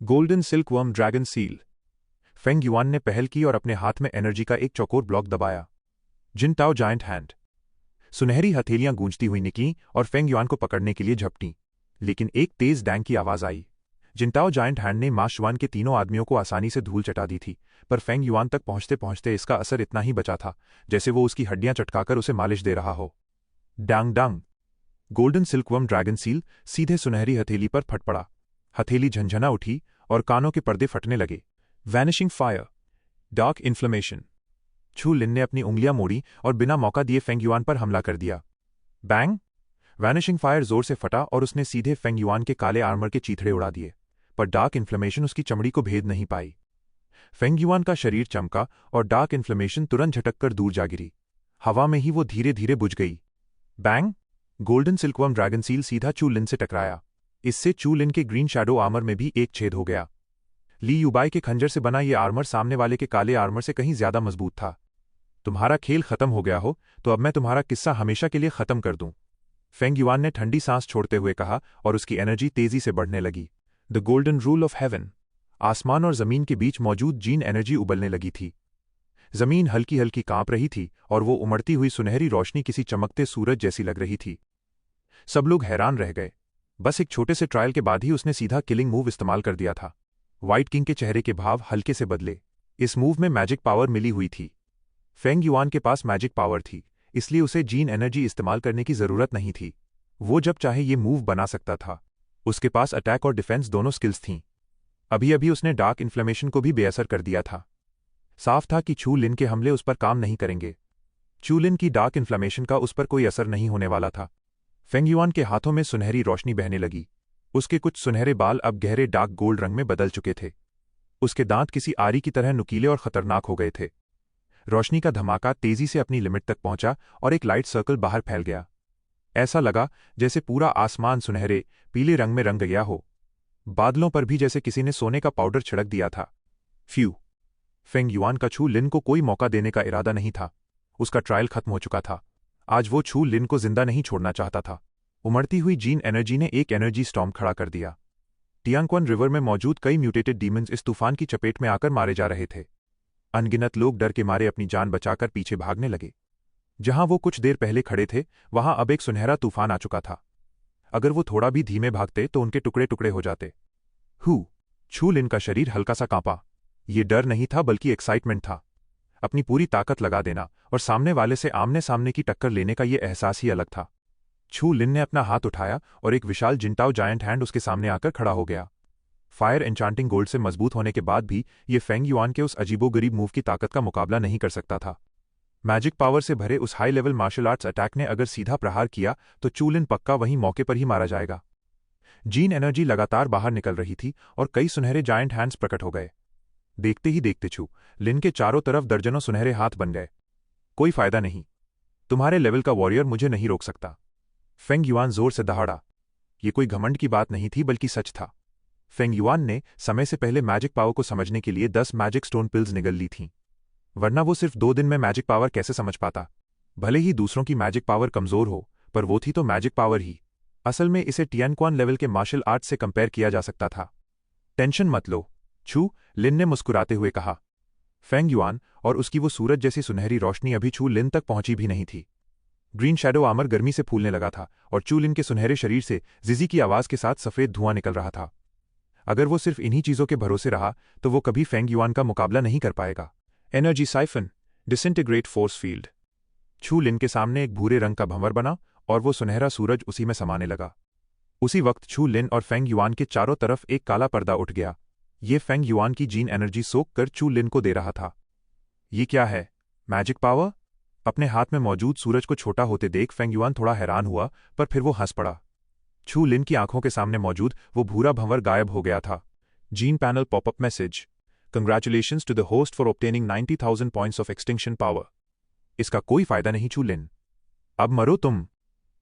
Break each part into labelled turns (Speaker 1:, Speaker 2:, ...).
Speaker 1: Golden silkworm dragon seal. Feng yuan ने पहल की और अपने हाथ में एनर्जी का एक चौकोर ब्लॉक दबाया। जिनटाओ जायंट हैंड। सुनहरी हथेलियां गूंजती हुई निकलीं और फेंग युआन को पकड़ने के लिए झपटीं। लेकिन एक तेज डैंग की आवाज आई। जिनटाओ जायंट हैंड ने मा शुआन के तीनों आदमियों को आसानी से धूल चटा दी थी, पर फेंग युआन तक पहुंचते पहुंचते इसका असर इतना ही बचा था जैसे वो उसकी हड्डियां चटकाकर उसे मालिश दे रहा हो। डांग डांग। गोल्डन सिल्कवर्म ड्रैगन सील सीधे सुनहरी हथेली पर फट पड़ा। हथेली झंझना उठी और कानों के पर्दे फटने लगे। Vanishing fire. Dark inflammation. छू लिन ने अपनी उंगलियां मोड़ी और बिना मौका दिए फेंग युआन पर हमला कर दिया। बैंग। वैनिशिंग फायर जोर से फटा और उसने सीधे फेंग युआन के काले आर्मर के चीथड़े उड़ा दिए, पर डार्क इन्फ्लेमेशन उसकी चमड़ी को भेद नहीं पाई। फेंग युआन का शरीर चमका और डार्क इन्फ्लेमेशन तुरंत झटककर दूर जा गिरी। हवा में ही वो धीरे धीरे बुझ गई। Bang. Golden silkworm dragon seal सीधा चू लिन से टकराया। इससे चू लिन के ग्रीन शैडो आर्मर में भी एक छेद हो गया। ली युबाई के खंजर से बना ये आर्मर सामने वाले के काले आर्मर से कहीं ज्यादा मजबूत था। तुम्हारा खेल खत्म हो गया हो तो अब मैं तुम्हारा किस्सा हमेशा के लिए खत्म कर दूं, फेंग युआन ने ठंडी सांस छोड़ते हुए कहा और उसकी एनर्जी तेजी से बढ़ने लगी। The golden rule of haven. आसमान और जमीन के बीच मौजूद जीन एनर्जी उबलने लगी थी। जमीन हल्की हल्की कांप रही थी और वो उमड़ती हुई सुनहरी रोशनी किसी चमकते सूरज जैसी लग रही थी। सब लोग हैरान रह गए। बस एक छोटे से ट्रायल के बाद ही उसने सीधा किलिंग मूव इस्तेमाल कर दिया था। व्हाइट किंग के चेहरे के भाव हल्के से बदले। इस मूव में मैजिक पावर मिली हुई थी। फेंग युआन के पास मैजिक पावर थी, इसलिए उसे जीन एनर्जी इस्तेमाल करने की जरूरत नहीं थी। वो जब चाहे ये मूव बना सकता था। उसके पास अटैक और डिफेंस दोनों स्किल्स थीं। अभी अभी उसने डार्क इन्फ्लेमेशन को भी बेअसर कर दिया था। साफ था कि छू लिन के हमले उस पर काम नहीं करेंगे। चू लिन की डार्क इन्फ्लेमेशन का उस पर कोई असर नहीं होने वाला था। फेंग युआन के हाथों में सुनहरी रोशनी बहने लगी। उसके कुछ सुनहरे बाल अब गहरे डार्क गोल्ड रंग में बदल चुके थे। उसके दांत किसी आरी की तरह नुकीले और खतरनाक हो गए थे। रोशनी का धमाका तेजी से अपनी लिमिट तक पहुंचा और एक लाइट सर्कल बाहर फैल गया। ऐसा लगा जैसे पूरा आसमान सुनहरे पीले रंग में रंग गया हो। बादलों पर भी जैसे किसी ने सोने का पाउडर छिड़क दिया था। फ्यू। फेंग युआन का छू लिन को कोई मौका देने का इरादा नहीं था। उसका ट्रायल खत्म हो चुका था। आज वो छू लिन को जिंदा नहीं छोड़ना चाहता था। उमड़ती हुई जीन एनर्जी ने एक एनर्जी स्टॉर्म खड़ा कर दिया। टियांगक्वन रिवर में मौजूद कई म्यूटेटेड डीमंस इस तूफान की चपेट में आकर मारे जा रहे थे। अनगिनत लोग डर के मारे अपनी जान बचाकर पीछे भागने लगे। जहां वो कुछ देर पहले खड़े थे वहां अब एक सुनहरा तूफान आ चुका था। अगर वो थोड़ा भी धीमे भागते तो उनके टुकड़े टुकड़े हो जाते। छू लिन का शरीर हल्का सा कांपा। ये डर नहीं था बल्कि एक्साइटमेंट था। अपनी पूरी ताकत लगा देना और सामने वाले से आमने सामने की टक्कर लेने का ये एहसास ही अलग था। छू लिन ने अपना हाथ उठाया और एक विशाल जिनटाओ जायंट हैंड उसके सामने आकर खड़ा हो गया। फायर एन्चांटिंग गोल्ड से मजबूत होने के बाद भी ये फेंग युआन के उस अजीबोगरीब मूव की ताकत का मुकाबला नहीं कर सकता था। मैजिक पावर से भरे उस high level martial arts attack ने अगर सीधा प्रहार किया तो चू लिन पक्का वहीं मौके पर ही मारा जाएगा। जीन एनर्जी लगातार बाहर निकल रही थी और कई सुनहरे जायंट हैंड्स प्रकट हो गए। देखते ही देखते छू लिन के चारों तरफ दर्जनों सुनहरे हाथ बन गए। कोई फायदा नहीं। तुम्हारे लेवल का वॉरियर मुझे नहीं रोक सकता। फेंग युआन जोर से दहाड़ा। ये कोई घमंड की बात नहीं थी बल्कि सच था। फेंग युआन ने समय से पहले मैजिक पावर को समझने के लिए 10 मैजिक स्टोन पिल्स निगल ली थीं। वरना वो सिर्फ 2 दिन में मैजिक पावर कैसे समझ पाता। भले ही दूसरों की मैजिक पावर कमजोर हो, पर वो थी तो मैजिक पावर ही। असल में इसे टियांगक्वन लेवल के मार्शल आर्ट से कंपेयर किया जा सकता था। टेंशन मत लो, छू लिन ने मुस्कुराते हुए कहा। फेंग युआन और उसकी वो सूरज जैसी सुनहरी रोशनी अभी छू लिन तक पहुंची भी नहीं थी। ग्रीन शैडो आर्मर गर्मी से फूलने लगा था और चू लिन के सुनहरे शरीर से जिजी की आवाज के साथ सफेद धुआं निकल रहा था। अगर वो सिर्फ इन्हीं चीजों के भरोसे रहा तो वो कभी फेंग युआन का मुकाबला नहीं कर पाएगा। Energy siphon. Disintegrate force field. छू लिन के सामने एक भूरे रंग का भंवर बना और वो सुनहरा सूरज उसी में समाने लगा। उसी वक्त छू लिन और फेंग युआन के चारों तरफ एक काला पर्दा उठ गया। ये फेंग युआन की जीन एनर्जी सोख कर चू लिन को दे रहा था। ये क्या है? Magic power? अपने हाथ में मौजूद सूरज को छोटा होते देख फेंग युआन थोड़ा हैरान हुआ, पर फिर वो हंस पड़ा। छू लिन की आंखों के सामने मौजूद वो भूरा भंवर गायब हो गया था। Gene panel popup message. Congratulations to the host for obtaining 90,000 points of extinction power. इसका कोई फायदा नहीं छू लिन। अब मरो तुम।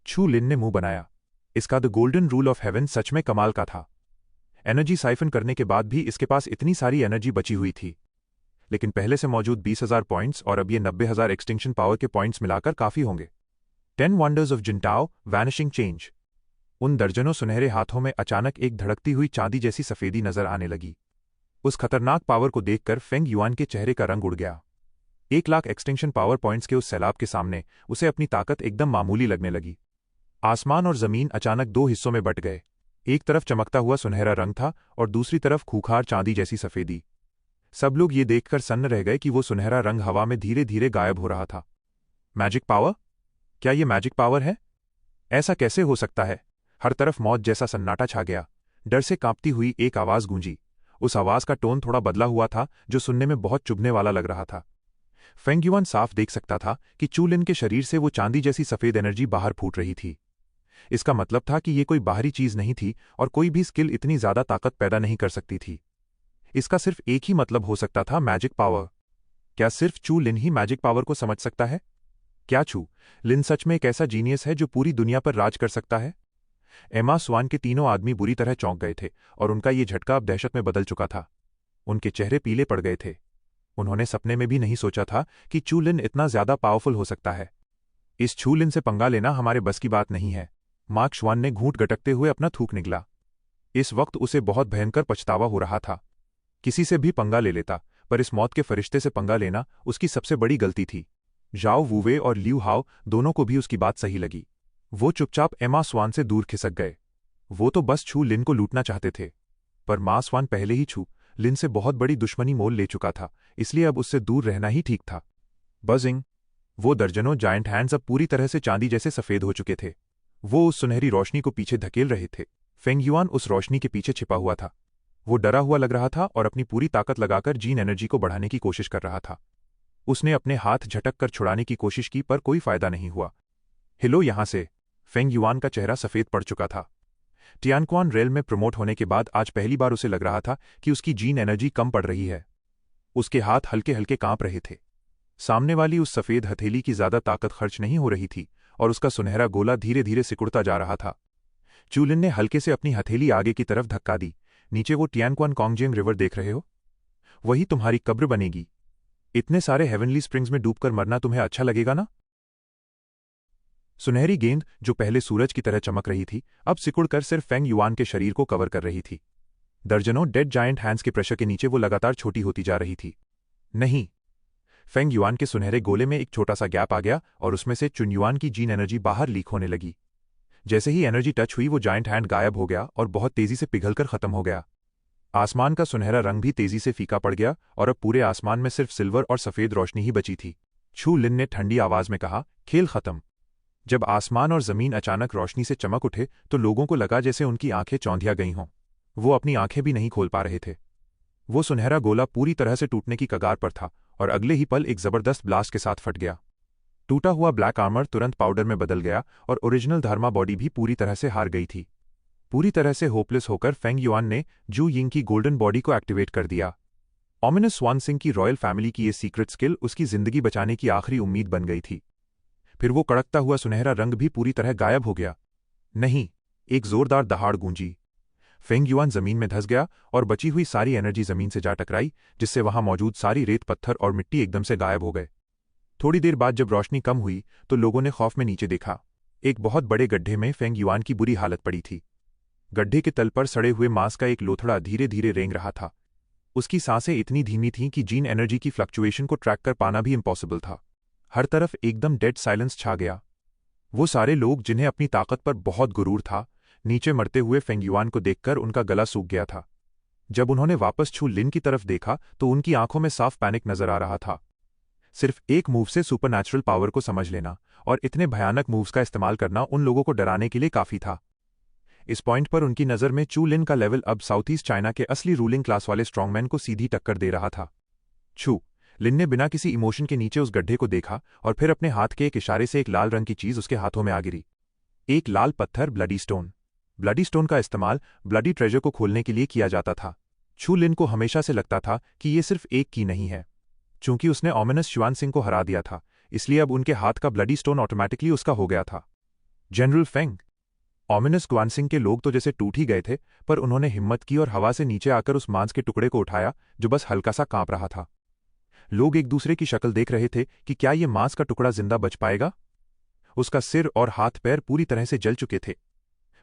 Speaker 1: छू लिन ने मुंह बनाया। इसका the golden rule of heaven सच में कमाल का था। एनर्जी साइफन करने के बाद भी इसके पास इतनी सारी एनर्जी बची हुई थी। लेकिन पहले से मौजूद 20,000 पॉइंट्स और अब ये 90,000 एक्सटिंक्शन पावर के पॉइंट्स मिलाकर काफी होंगे। 10 वंडर्स ऑफ जिनटाओ वैनिशिंग चेंज। उन दर्जनों सुनहरे हाथों में अचानक एक धड़कती हुई चांदी जैसी सफेदी नजर आने लगी। उस खतरनाक पावर को देखकर फेंग युआन के चेहरे का रंग उड़ गया। 1 लाख एक्सटेंशन पावर पॉइंट्स के उस सैलाब के सामने उसे अपनी ताकत एकदम मामूली लगने लगी। आसमान और जमीन अचानक 2 हिस्सों में बंट गए। एक तरफ चमकता हुआ सुनहरा रंग था और दूसरी तरफ खूंखार चांदी जैसी सफेदी। सब लोग ये देखकर सन्न रह गए कि वो सुनहरा रंग हवा में धीरे धीरे गायब हो रहा था। Magic power? क्या ये मैजिक पावर है? ऐसा कैसे हो सकता है? हर तरफ मौत जैसा सन्नाटा छा गया। डर से कांपती हुई एक आवाज गूंजी। उस आवाज का टोन थोड़ा बदला हुआ था, जो सुनने में बहुत चुभने वाला लग रहा था। फेंग युआन साफ देख सकता था कि चू लिन के शरीर से वो चांदी जैसी सफेद एनर्जी बाहर फूट रही थी। इसका मतलब था कि ये कोई बाहरी चीज नहीं थी और कोई भी स्किल इतनी ज्यादा ताकत पैदा नहीं कर सकती थी। इसका सिर्फ एक ही मतलब हो सकता था, मैजिक पावर। क्या सिर्फ चू लिन ही मैजिक पावर को समझ सकता है? क्या चू लिन सच में एक ऐसा जीनियस है जो पूरी दुनिया पर राज कर सकता है? एमा स्वान के तीनों आदमी बुरी तरह चौंक गए थे और उनका ये झटका अब दहशत में बदल चुका था। उनके चेहरे पीले पड़ गए थे। उन्होंने सपने में भी नहीं सोचा था कि चू लिन इतना ज्यादा पावरफुल हो सकता है। इस चू लिन से पंगा लेना हमारे बस की बात नहीं है। मार्क श्वान ने घूंट गटकते हुए अपना थूक निगला। इस वक्त उसे बहुत भयंकर पछतावा हो रहा था। किसी से भी पंगा ले लेता, पर इस मौत के फरिश्ते से पंगा लेना उसकी सबसे बड़ी गलती थी। जाओ वुवे और लियू हाओ दोनों को भी उसकी बात सही लगी। वो चुपचाप एमा स्वान से दूर खिसक गए। वो तो बस छू लिन को लूटना चाहते थे, पर मां स्वान पहले ही छू लिन से बहुत बड़ी दुश्मनी मोल ले चुका था, इसलिए अब उससे दूर रहना ही ठीक था। बजिंग! वो दर्जनों जायंट हैंड्स अब पूरी तरह से चांदी जैसे सफेद हो चुके थे। वो उस सुनहरी रोशनी को पीछे धकेल रहे थे। फेंग युआन उस रोशनी के पीछे छिपा हुआ था। वो डरा हुआ लग रहा था और अपनी पूरी ताकत लगाकर जीन एनर्जी को बढ़ाने की कोशिश कर रहा था। उसने अपने हाथ झटक कर छुड़ाने की कोशिश की, पर कोई फायदा नहीं हुआ। हिलो यहां से! फेंग युआन का चेहरा सफेद पड़ चुका था। टियानक्वान रेल में प्रमोट होने के बाद आज पहली बार उसे लग रहा था कि उसकी जीन एनर्जी कम पड़ रही है। उसके हाथ हल्के हल्के कांप रहे थे। सामने वाली उस सफेद हथेली की ज्यादा ताकत खर्च नहीं हो रही थी और उसका सुनहरा गोला धीरे धीरे सिकुड़ता जा रहा था। चूलिन ने हल्के से अपनी हथेली आगे की तरफ धक्का दी। नीचे वो टियानक्वान कॉन्गजेंग रिवर देख रहे हो? वही तुम्हारी कब्र बनेगी। इतने सारे हेवनली स्प्रिंग्स में डूबकर मरना तुम्हें अच्छा लगेगा ना? सुनहरी गेंद, जो पहले सूरज की तरह चमक रही थी, अब सिकुड़कर सिर्फ फेंग युआन के शरीर को कवर कर रही थी। दर्जनों डेड जायंट हैंड्स के प्रेशर के नीचे वो लगातार छोटी होती जा रही थी। नहीं! फेंग युआन के सुनहरे गोले में एक छोटा सा गैप आ गया और उसमें से चुन युआन की जीन एनर्जी बाहर लीक होने लगी। जैसे ही एनर्जी टच हुई, वो जायंट हैंड गायब हो गया और बहुत तेजी से पिघलकर खत्म हो गया। आसमान का सुनहरा रंग भी तेजी से फीका पड़ गया और अब पूरे आसमान में सिर्फ सिल्वर और सफेद रोशनी ही बची थी। छू लिन ने ठंडी आवाज में कहा, खेल खत्म। जब आसमान और जमीन अचानक रोशनी से चमक उठे तो लोगों को लगा जैसे उनकी आंखें चौंधिया गई हों। वो अपनी आंखें भी नहीं खोल पा रहे थे। वो सुनहरा गोला पूरी तरह से टूटने की कगार पर था और अगले ही पल एक जबरदस्त ब्लास्ट के साथ फट गया। टूटा हुआ ब्लैक आर्मर तुरंत पाउडर में बदल गया और ओरिजिनल धर्मा बॉडी भी पूरी तरह से हार गई थी। पूरी तरह से होपलेस होकर फेंग युआन ने जू यिंग की गोल्डन बॉडी को एक्टिवेट कर दिया। ओमिनस स्वान सिंह की रॉयल फैमिली की ये सीक्रेट स्किल उसकी जिंदगी बचाने की आखिरी उम्मीद बन गई थी। फिर वो कड़कता हुआ सुनहरा रंग भी पूरी तरह गायब हो गया। नहीं! एक जोरदार दहाड़ गूंजी। फेंग युआन जमीन में धंस गया और बची हुई सारी एनर्जी जमीन से जा टकराई, जिससे वहां मौजूद सारी रेत, पत्थर और मिट्टी एकदम से गायब हो गए। थोड़ी देर बाद जब रोशनी कम हुई तो लोगों ने खौफ में नीचे देखा। एक बहुत बड़े गड्ढे में फेंग युआन की बुरी हालत पड़ी थी। गड्ढे के तल पर सड़े हुए मांस का एक लोथड़ा धीरे धीरे रेंग रहा था। उसकी सांसें इतनी धीमी थीं कि जीन एनर्जी की फ्लक्चुएशन को ट्रैक कर पाना भी इम्पॉसिबल था। हर तरफ एकदम डेड साइलेंस छा गया। वो सारे लोग जिन्हें अपनी ताकत पर बहुत गुरूर था, नीचे मरते हुए फेंग युआन को देखकर उनका गला सूख गया था। जब उन्होंने वापस छू लिन की तरफ देखा तो उनकी आंखों में साफ पैनिक नजर आ रहा था। सिर्फ एक मूव से सुपरनैचुरल पावर को समझ लेना और इतने भयानक मूव्स का इस्तेमाल करना उन लोगों को डराने के लिए काफी था। इस पॉइंट पर उनकी नज़र में चू लिन का लेवल अब साउथ ईस्ट चाइना के असली रूलिंग क्लास वाले स्ट्रॉन्गमैन को सीधी टक्कर दे रहा था। छू लिन ने बिना किसी इमोशन के नीचे उस गड्ढे को देखा और फिर अपने हाथ के एक इशारे से एक लाल रंग की चीज उसके हाथों में आ गिरी। एक लाल पत्थर, ब्लडी स्टोन। ब्लडी स्टोन का इस्तेमाल ब्लडी ट्रेजर को खोलने के लिए किया जाता था। छू लिन को हमेशा से लगता था कि ये सिर्फ एक की नहीं है। चूंकि उसने ओमिनस श्वान सिंह को हरा दिया था, इसलिए अब उनके हाथ का ब्लडी स्टोन ऑटोमेटिकली उसका हो गया था। General Feng! ओमिनस ग्वान सिंह के लोग तो जैसे टूट ही गए थे, पर उन्होंने हिम्मत की और हवा से नीचे आकर उस मांस के टुकड़े को उठाया जो बस हल्का सा कांप रहा था। लोग एक दूसरे की शक्ल देख रहे थे कि क्या ये मांस का टुकड़ा जिंदा बच पाएगा। उसका सिर और हाथ पैर पूरी तरह से जल चुके थे।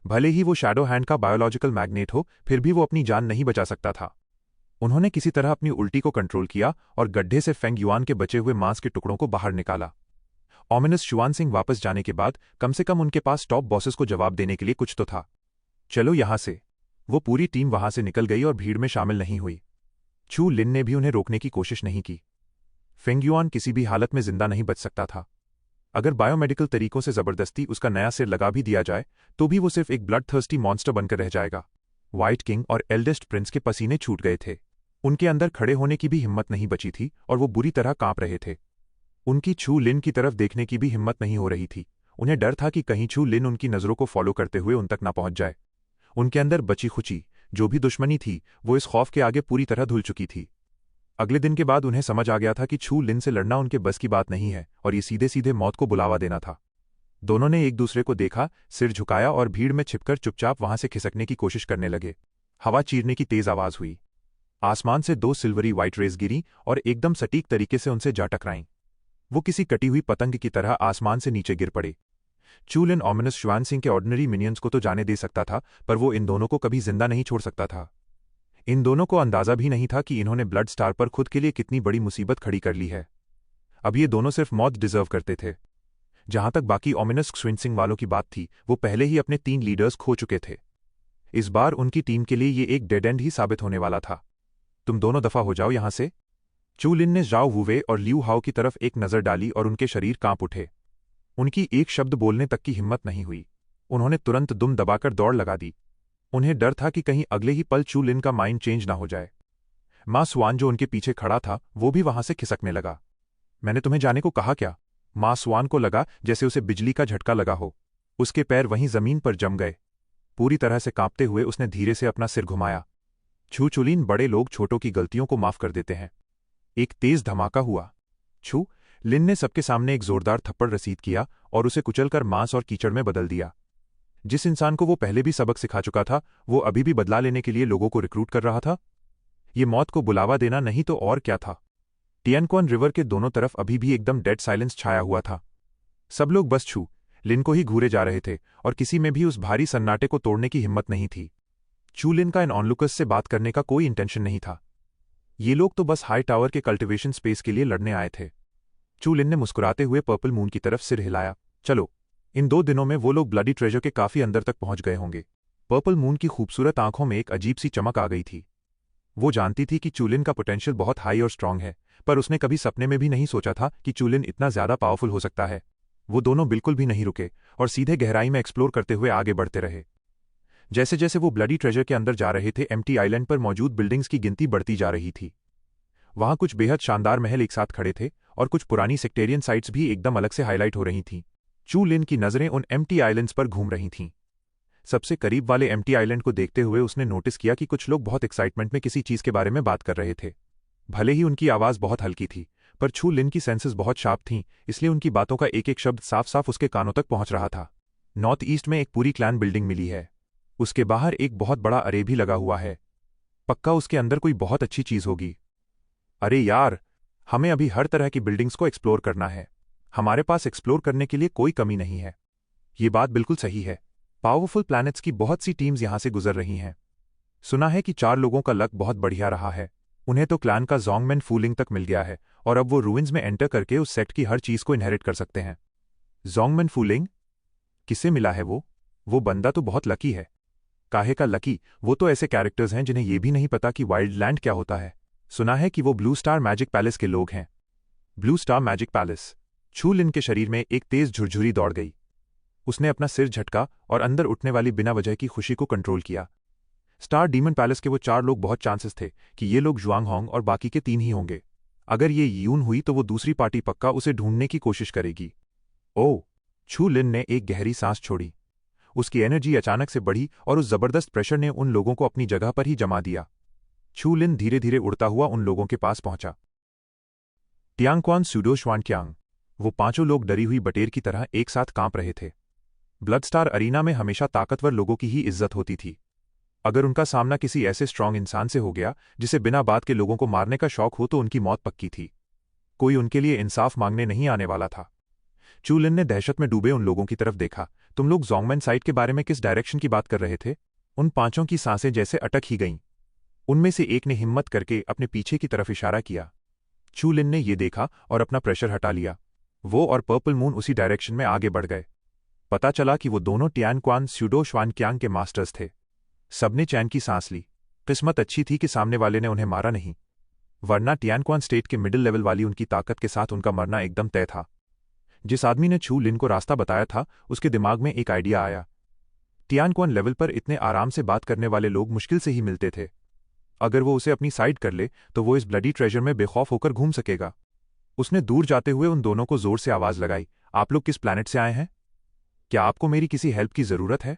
Speaker 1: भले ही वो शैडो हैंड का बायोलॉजिकल मैग्नेट हो, फिर भी वो अपनी जान नहीं बचा सकता था। उन्होंने किसी तरह अपनी उल्टी को कंट्रोल किया और गड्ढे से फेंग युआन के बचे हुए मांस के टुकड़ों को बाहर निकाला। ऑमिनस शुआनसिंग वापस जाने के बाद कम से कम उनके पास टॉप बॉसेस को जवाब देने के लिए कुछ तो था। चलो यहां से। वो पूरी टीम वहां से निकल गई और भीड़ में शामिल नहीं हुई। चू लिन ने भी उन्हें रोकने की कोशिश नहीं की। फेंग युआन किसी भी हालत में जिंदा नहीं बच सकता था। अगर बायोमेडिकल तरीकों से जबरदस्ती उसका नया सिर लगा भी दिया जाए तो भी वो सिर्फ एक ब्लड थर्स्टी मॉन्स्टर बनकर रह जाएगा। व्हाइट किंग और एल्डेस्ट प्रिंस के पसीने छूट गए थे। उनके अंदर खड़े होने की भी हिम्मत नहीं बची थी और वो बुरी तरह कांप रहे थे। उनकी छू लिन की तरफ देखने की भी हिम्मत नहीं हो रही थी। उन्हें डर था कि कहीं छू लिन उनकी नजरों को फॉलो करते हुए उन तक न पहुंच जाए। उनके अंदर बची खुची जो भी दुश्मनी थी वो इस खौफ के आगे पूरी तरह धुल चुकी थी। अगले दिन के बाद उन्हें समझ आ गया था कि छू लिन से लड़ना उनके बस की बात नहीं है और ये सीधे सीधे मौत को बुलावा देना था। दोनों ने एक दूसरे को देखा, सिर झुकाया और भीड़ में छिपकर चुपचाप वहां से खिसकने की कोशिश करने लगे। हवा चीरने की तेज आवाज हुई। आसमान से दो सिल्वरी व्हाइट रेस गिरी और एकदम सटीक तरीके से उनसे जा टकराईं। वो किसी कटी हुई पतंग की तरह आसमान से नीचे गिर पड़े। चू लिन ऑमिनस शुआनसिंग के ऑर्डिनरी मिनियंस को तो जाने दे सकता था, पर वो इन दोनों को कभी जिंदा नहीं छोड़ सकता था। इन दोनों को अंदाजा भी नहीं था कि इन्होंने ब्लड स्टार पर खुद के लिए कितनी बड़ी मुसीबत खड़ी कर ली है। अब ये दोनों सिर्फ मौत डिजर्व करते थे। जहां तक बाकी ऑमिनस शुआनसिंग वालों की बात थी, वो पहले ही अपने 3 लीडर्स खो चुके थे। इस बार उनकी टीम के लिए ये एक डेड एंड ही साबित होने वाला था। तुम दोनों दफा हो जाओ यहां से। चू लिन ने जाओ वुवे और लिऊ हाओ की तरफ एक नजर डाली और उनके शरीर कांप उठे। उनकी एक शब्द बोलने तक की हिम्मत नहीं हुई। उन्होंने तुरंत दुम दबाकर दौड़ लगा दी। उन्हें डर था कि कहीं अगले ही पल चू लिन का माइंड चेंज ना हो जाए। मां स्वान जो उनके पीछे खड़ा था वो भी वहां से खिसकने लगा। मैंने तुम्हें जाने को कहा क्या? मां स्वान को लगा जैसे उसे बिजली का झटका लगा हो। उसके पैर वहीं जमीन पर जम गए। पूरी तरह से कांपते हुए उसने धीरे से अपना सिर घुमाया। छू चुलीन बड़े लोग छोटों की गलतियों को माफ कर देते हैं। एक तेज धमाका हुआ। छू लिन ने सबके सामने एक जोरदार थप्पड़ रसीद किया और उसे कुचलकर मांस और कीचड़ में बदल दिया। जिस इंसान को वो पहले भी सबक सिखा चुका था, वो अभी भी बदला लेने के लिए लोगों को रिक्रूट कर रहा था। ये मौत को बुलावा देना नहीं तो और क्या था। टियनक्वान रिवर के दोनों तरफ अभी भी एकदम डेड साइलेंस छाया हुआ था। सब लोग बस छू लिन को ही घूरे जा रहे थे और किसी में भी उस भारी सन्नाटे को तोड़ने की हिम्मत नहीं थी। चू लिन का इन ऑनलुकर्स से बात करने का कोई इंटेंशन नहीं था। ये लोग तो बस हाई टावर के कल्टिवेशन स्पेस के लिए लड़ने आए थे। चू लिन ने मुस्कुराते हुए पर्पल मून की तरफ सिर हिलाया। चलो, इन 2 दिनों में वो लोग ब्लडी ट्रेजर के काफी अंदर तक पहुंच गए होंगे। पर्पल मून की खूबसूरत आंखों में एक अजीब सी चमक आ गई थी। वो जानती थी कि चू लिन का पोटेंशियल बहुत हाई और स्ट्रांग है, पर उसने कभी सपने में भी नहीं सोचा था कि चू लिन इतना ज्यादा पावरफुल हो सकता है। वो दोनों बिल्कुल भी नहीं रुके और सीधे गहराई में एक्सप्लोर करते हुए आगे बढ़ते रहे। जैसे जैसे वो ब्लडी ट्रेजर के अंदर जा रहे थे, एम्प्टी आइलैंड पर मौजूद बिल्डिंग्स की गिनती बढ़ती जा रही थी। वहां कुछ बेहद शानदार महल एक साथ खड़े थे और कुछ पुरानी सेक्टेरियन साइट्स भी एकदम अलग से हाईलाइट हो रही थीं। चू लिन की नजरें उन एम्प्टी आइलैंड्स पर घूम रही थीं। सबसे करीब वाले एम्प्टी आइलैंड को देखते हुए उसने नोटिस किया कि कुछ लोग बहुत एक्साइटमेंट में किसी चीज के बारे में बात कर रहे थे। भले ही उनकी आवाज बहुत हल्की थी, पर छू लिन की सेंसेस बहुत शार्प थीं, इसलिए उनकी बातों का एक एक शब्द साफ साफ उसके कानों तक पहुंच रहा था। नॉर्थ ईस्ट में एक पूरी क्लैन बिल्डिंग मिली है। उसके बाहर एक बहुत बड़ा अरे भी लगा हुआ है। पक्का उसके अंदर कोई बहुत अच्छी चीज होगी। अरे यार, हमें अभी हर तरह की बिल्डिंग्स को एक्सप्लोर करना है। हमारे पास एक्सप्लोर करने के लिए कोई कमी नहीं है। ये बात बिल्कुल सही है। पावरफुल प्लैनेट्स की बहुत सी टीम्स यहां से गुजर रही हैं। सुना है कि 4 लोगों का लक बहुत बढ़िया रहा है। उन्हें तो क्लैन का जोंगमेन फूलिंग तक मिल गया है और अब वो रूइंस में एंटर करके उस सेट की हर चीज को इनहेरिट कर सकते हैं। जोंगमेन फूलिंग? किसे मिला है वो बंदा तो बहुत लकी है। काहे का लकी? वो तो ऐसे कैरेक्टर्स हैं जिन्हें ये भी नहीं पता कि वाइल्ड लैंड क्या होता है। सुना है कि वो ब्लू स्टार मैजिक पैलेस के लोग हैं। Blue star magic palace? छू लिन के शरीर में एक तेज झुरझुरी दौड़ गई। उसने अपना सिर झटका और अंदर उठने वाली बिना वजह की खुशी को कंट्रोल किया। स्टार डीमन पैलेस के वो 4 लोग बहुत चांसेस थे कि ये लोग जुआंग होंग और बाकी के 3 ही होंगे। अगर ये यून हुई तो वो दूसरी पार्टी पक्का उसे ढूंढने की कोशिश करेगी। ओह! छू लिन ने एक गहरी सांस छोड़ी। उसकी एनर्जी अचानक से बढ़ी और उस जबरदस्त प्रेशर ने उन लोगों को अपनी जगह पर ही जमा दिया। छू लिन धीरे धीरे उड़ता हुआ उन लोगों के पास पहुंचा। टियांगक्वान सूडो श्वानक्यांग। वो 5 लोग डरी हुई बटेर की तरह एक साथ कांप रहे थे। ब्लडस्टार अरीना में हमेशा ताकतवर लोगों की ही इज्जत होती थी। अगर उनका सामना किसी ऐसे स्ट्रांग इंसान से हो गया जिसे बिना बात के लोगों को मारने का शौक हो तो उनकी मौत पक्की थी। कोई उनके लिए इंसाफ मांगने नहीं आने वाला था। चू लिन ने दहशत में डूबे उन लोगों की तरफ देखा तुम लोग जोंगमेन साइट के बारे में किस डायरेक्शन की बात कर रहे थे? उन पांचों की सांसें जैसे अटक ही गईं। उनमें से एक ने हिम्मत करके अपने पीछे की तरफ इशारा किया। चू लिन ने ये देखा और अपना प्रेशर हटा लिया। वो और पर्पल मून उसी डायरेक्शन में आगे बढ़ गए। पता चला कि वो दोनों टियान क्वान स्यूडो श्वानक्यांग के मास्टर्स थे। सबने चैन की सांस ली। किस्मत अच्छी थी कि सामने वाले ने उन्हें मारा नहीं, वरना टियान क्वान स्टेट के मिडिल लेवल वाली उनकी ताकत के साथ उनका मरना एकदम तय था। जिस आदमी ने चू लिन को रास्ता बताया था, उसके दिमाग में एक आइडिया आया। टियान क्वान लेवल पर इतने आराम से बात करने वाले लोग मुश्किल से ही मिलते थे। अगर वो उसे अपनी साइड कर ले तो वो इस ब्लडी ट्रेजर में बेखौफ होकर घूम सकेगा। उसने दूर जाते हुए उन दोनों को जोर से आवाज लगाई, आप लोग किस प्लैनेट से आए हैं? क्या आपको मेरी किसी हेल्प की जरूरत है?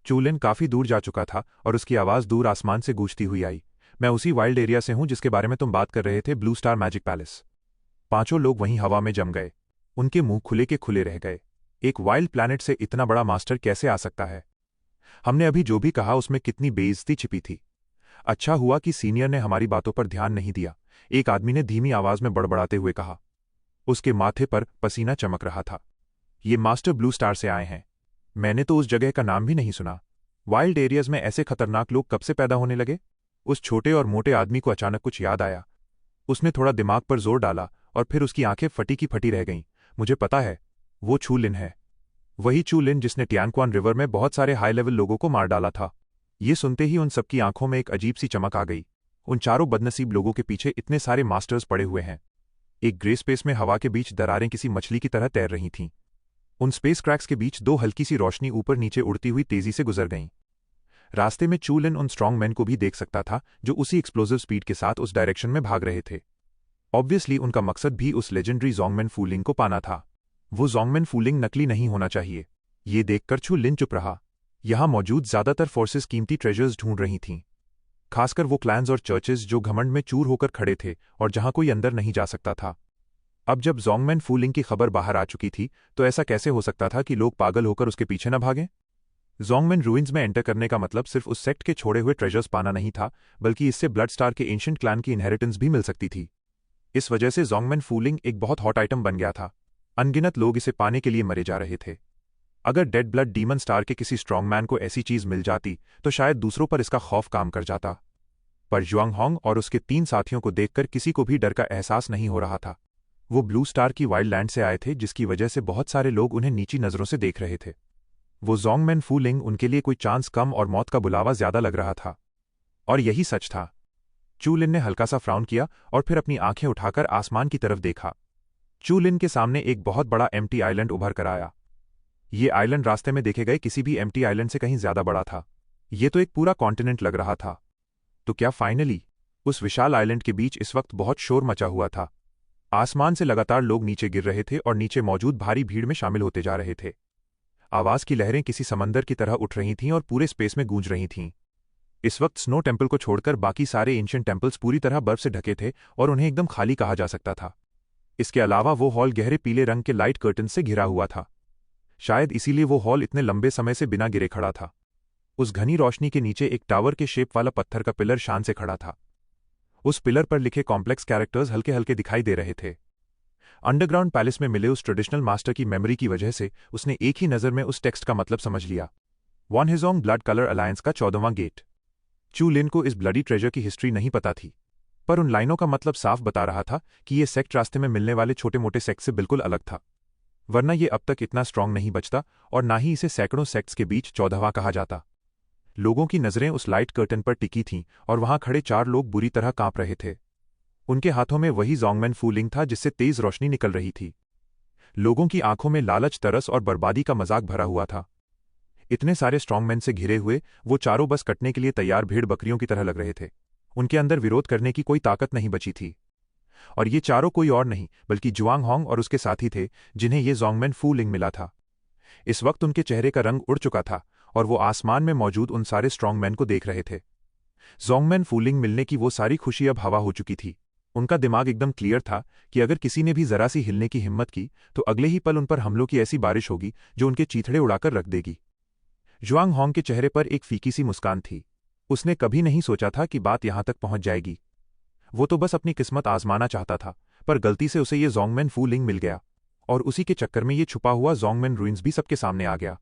Speaker 1: चू लिन काफी दूर जा चुका था और उसकी आवाज दूर आसमान से गूंजती हुई आई, मैं उसी वाइल्ड एरिया से हूं जिसके बारे में तुम बात कर रहे थे, ब्लू स्टार मैजिक पैलेस। पांचों लोग वहीं हवा में जम गए। उनके मुंह खुले के खुले रह गए। एक वाइल्ड प्लैनेट से इतना बड़ा मास्टर कैसे आ सकता है? हमने अभी जो भी कहा उसमें कितनी बेइज्जती छिपी थी। अच्छा हुआ कि सीनियर ने हमारी बातों पर ध्यान नहीं दिया, एक आदमी ने धीमी आवाज में बड़बड़ाते हुए कहा। उसके माथे पर पसीना चमक रहा था। ये मास्टर ब्लू स्टार से आए हैं। मैंने तो उस जगह का नाम भी नहीं सुना। वाइल्ड एरियाज में ऐसे खतरनाक लोग कब से पैदा होने लगे? उस छोटे और मोटे आदमी को अचानक कुछ याद आया। उसने थोड़ा दिमाग पर जोर डाला और फिर उसकी आंखें फटी की फटी रह गईं। मुझे पता है, वो चू लिन है। वही चू लिन जिसने टियानक्वान रिवर में बहुत सारे हाई लेवल लोगों को मार डाला था। ये सुनते ही उन सबकी आंखों में एक अजीब सी चमक आ गई। उन चारों बदनसीब लोगों के पीछे इतने सारे मास्टर्स पड़े हुए हैं। एक ग्रे स्पेस में हवा के बीच दरारें किसी मछली की तरह तैर रही थीं। उन स्पेस क्रैक्स के बीच दो हल्की सी रोशनी ऊपर नीचे उड़ती हुई तेजी से गुजर गईं। रास्ते में चू लिन उन स्ट्रांग मैन को भी देख सकता था जो उसी एक्सप्लोजिव स्पीड के साथ उस डायरेक्शन में भाग रहे थे। ऑब्वियसली उनका मकसद भी उस लेजेंडरी जोंगमेन फूलिंग को पाना था। वो जोंगमेन फूलिंग नकली नहीं होना चाहिए। ये देखकर चू लिन चुप रहा। यहां मौजूद ज्यादातर फोर्सेस कीमती ट्रेजर्स ढूंढ रही थीं, खासकर वो क्लैंस और चर्चेस जो घमंड में चूर होकर खड़े थे और जहां कोई अंदर नहीं जा सकता था। अब जब जोंगमेन फूलिंग की खबर बाहर आ चुकी थी तो ऐसा कैसे हो सकता था कि लोग पागल होकर उसके पीछे न भागें? जोंगमेन रूइंस में एंटर करने का मतलब सिर्फ उस सेक्ट के छोड़े हुए ट्रेजर्स पाना नहीं था, बल्कि इससे ब्लड स्टार के एंशिएंट क्लैन की इनहेरिटेंस भी मिल सकती थी। इस वजह से जोंगमेन फूलिंग एक बहुत हॉट आइटम बन गया था। अनगिनत लोग इसे पाने के लिए मरे जा रहे थे। अगर डेड ब्लड डीमन स्टार के किसी स्ट्रांग मैन को ऐसी चीज मिल जाती तो शायद दूसरों पर इसका खौफ काम कर जाता। पर जुआंगहोंग और उसके 3 साथियों को देखकर किसी को भी डर का एहसास नहीं हो रहा था। वो ब्लू स्टार की वाइल्ड लैंड से आए थे, जिसकी वजह से बहुत सारे लोग उन्हें नीची नजरों से देख रहे थे। वो जोंगमेन फूलिंग उनके लिए कोई चांस कम और मौत का बुलावा ज्यादा लग रहा था। और यही सच था। चू लिन ने हल्का सा फ्राउन किया और फिर अपनी आंखें उठाकर आसमान की तरफ देखा। चू लिन के सामने एक बहुत बड़ा एम्प्टी आइलैंड उभर कर आया। ये आइलैंड रास्ते में देखे गए किसी भी एम्प्टी आइलैंड से कहीं ज्यादा बड़ा था। ये तो एक पूरा कॉन्टिनेंट लग रहा था। तो क्या फाइनली उस विशाल आइलैंड के बीच इस वक्त बहुत शोर मचा हुआ था। आसमान से लगातार लोग नीचे गिर रहे थे और नीचे मौजूद भारी भीड़ में शामिल होते जा रहे थे। आवाज की लहरें किसी समंदर की तरह उठ रही थीं और पूरे स्पेस में गूंज रही थीं। इस वक्त स्नो टेम्पल को छोड़कर बाकी सारे एंशिएंट टेम्पल्स पूरी तरह बर्फ से ढके थे और उन्हें एकदम खाली कहा जा सकता था। इसके अलावा वो हॉल गहरे पीले रंग के लाइट कर्टन से घिरा हुआ था। शायद इसीलिए वो हॉल इतने लंबे समय से बिना गिरे खड़ा था। उस घनी रोशनी के नीचे एक टावर के शेप वाला पत्थर का पिलर शान से खड़ा था। उस पिलर पर लिखे कॉम्प्लेक्स कैरेक्टर्स हल्के हल्के दिखाई दे रहे थे। अंडरग्राउंड पैलेस में मिले उस ट्रेडिशनल मास्टर की मेमोरी की वजह से उसने एक ही नज़र में उस टेक्स्ट का मतलब समझ लिया। वन हिजोंग ब्लड कलर अलायंस का 14वां गेट। चू लिन को इस ब्लडी ट्रेजर की हिस्ट्री नहीं पता थी, पर उन लाइनों का मतलब साफ बता रहा था कि ये सेक्ट रास्ते में मिलने वाले छोटे मोटे सेक्ट से बिल्कुल अलग था। वरना ये अब तक इतना स्ट्रांग नहीं बचता और ना ही इसे सैकड़ों सेक्ट्स के बीच 14वां कहा जाता। लोगों की नजरें उस लाइट कर्टन पर टिकी थीं और वहां खड़े 4 लोग बुरी तरह कांप रहे थे। उनके हाथों में वही जोंगमेन फूलिंग था जिससे तेज रोशनी निकल रही थी। लोगों की आंखों में लालच, तरस और बर्बादी का मजाक भरा हुआ था। इतने सारे स्ट्रांगमैन से घिरे हुए वो चारों बस कटने के लिए तैयार भेड़ बकरियों की तरह लग रहे थे। उनके अंदर विरोध करने की कोई ताकत नहीं बची थी। और ये चारों कोई और नहीं बल्कि जुआंगहोंग और उसके साथी थे, जिन्हें ये जोंगमेन फूलिंग मिला था। इस वक्त उनके चेहरे का रंग उड़ चुका था और वो आसमान में मौजूद उन सारे स्ट्रांगमैन को देख रहे थे। जोंगमेन फूलिंग मिलने की वो सारी खुशी अब हवा हो चुकी थी। उनका दिमाग एकदम क्लियर था कि अगर किसी ने भी जरा सी हिलने की हिम्मत की तो अगले ही पल उन पर हमलों की ऐसी बारिश होगी जो उनके चीथड़े उड़ाकर रख देगी। जुआंगहोंग के चेहरे पर एक फीकी सी मुस्कान थी। उसने कभी नहीं सोचा था कि बात यहां तक पहुंच जाएगी। वो तो बस अपनी किस्मत आजमाना चाहता था, पर गलती से उसे ये जोंगमेन फूलिंग मिल गया और उसी के चक्कर में ये छुपा हुआ जोंगमेन रूइंस भी सबके सामने आ गया।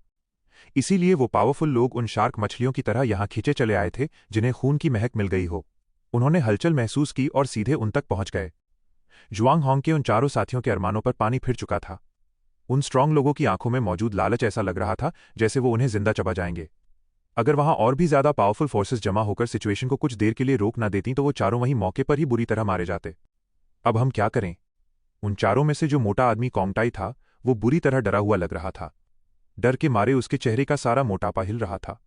Speaker 1: इसीलिए वो पावरफुल लोग उन शार्क मछलियों की तरह यहां खींचे चले आए थे जिन्हें खून की महक मिल गई हो। उन्होंने हलचल महसूस की और सीधे उन तक पहुंच गए। जुआंग होंग के उन चारों साथियों के अरमानों पर पानी फिर चुका था। उन स्ट्रांग लोगों की आंखों में मौजूद लालच ऐसा लग रहा था जैसे वो उन्हें जिंदा चबा जाएंगे। अगर वहां और भी ज्यादा पावरफुल फोर्सेस जमा होकर सिचुएशन को कुछ देर के लिए रोक न देती तो वो चारों वहीं मौके पर ही बुरी तरह मारे जाते। अब हम क्या करें? उन चारों में से जो मोटा आदमी कॉन्गटाई था, वो बुरी तरह डरा हुआ लग रहा था। डर के मारे उसके चेहरे का सारा मोटापा हिल रहा था।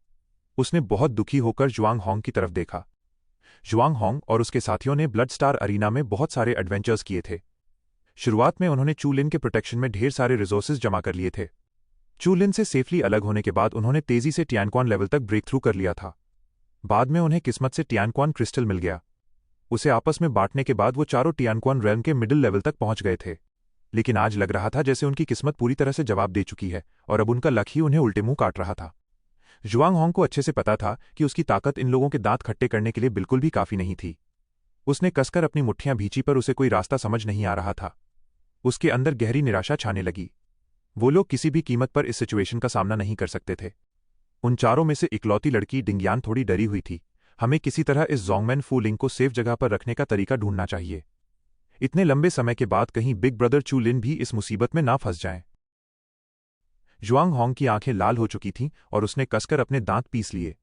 Speaker 1: उसने बहुत दुखी होकर जुआंग होंग की तरफ देखा। जुआंग होंग और उसके साथियों ने ब्लड स्टार अरीना में बहुत सारे एडवेंचर्स किए थे। शुरुआत में उन्होंने चूलिन के प्रोटेक्शन में ढेर सारे रिसोर्सेज जमा कर लिए थे। चूलिन से सेफली अलग होने के बाद उन्होंने तेजी से टियानक्वान लेवल तक ब्रेक थ्रू कर लिया था। बाद में उन्हें किस्मत से टियानक्वान क्रिस्टल मिल गया। उसे आपस में बांटने के बाद वो चारों टियानक्वान रेल्म के मिडिल लेवल तक पहुंच गए थे। लेकिन आज लग रहा था जैसे उनकी किस्मत पूरी तरह से जवाब दे चुकी है और अब उनका लक ही उन्हें उल्टे मुंह काट रहा था। जुआंग होंग को अच्छे से पता था कि उसकी ताकत इन लोगों के दांत खट्टे करने के लिए बिल्कुल भी काफी नहीं थी। उसने कसकर अपनी मुट्ठियां भींची पर उसे कोई रास्ता समझ नहीं आ रहा था। उसके अंदर गहरी निराशा छाने लगी। वो लोग किसी भी कीमत पर इस सिचुएशन का सामना नहीं कर सकते थे। उन चारों में से इकलौती लड़की डिंगयान थोड़ी डरी हुई थी। हमें किसी तरह इस जोंगमैन फू लिंग को सेफ जगह पर रखने का तरीका ढूंढना चाहिए। इतने लंबे समय के बाद कहीं बिग ब्रदर चू लिन भी इस मुसीबत में ना फंस जाएं। जुआंग होंग की आंखें लाल हो चुकी थीं और उसने कसकर अपने दांत पीस लिए।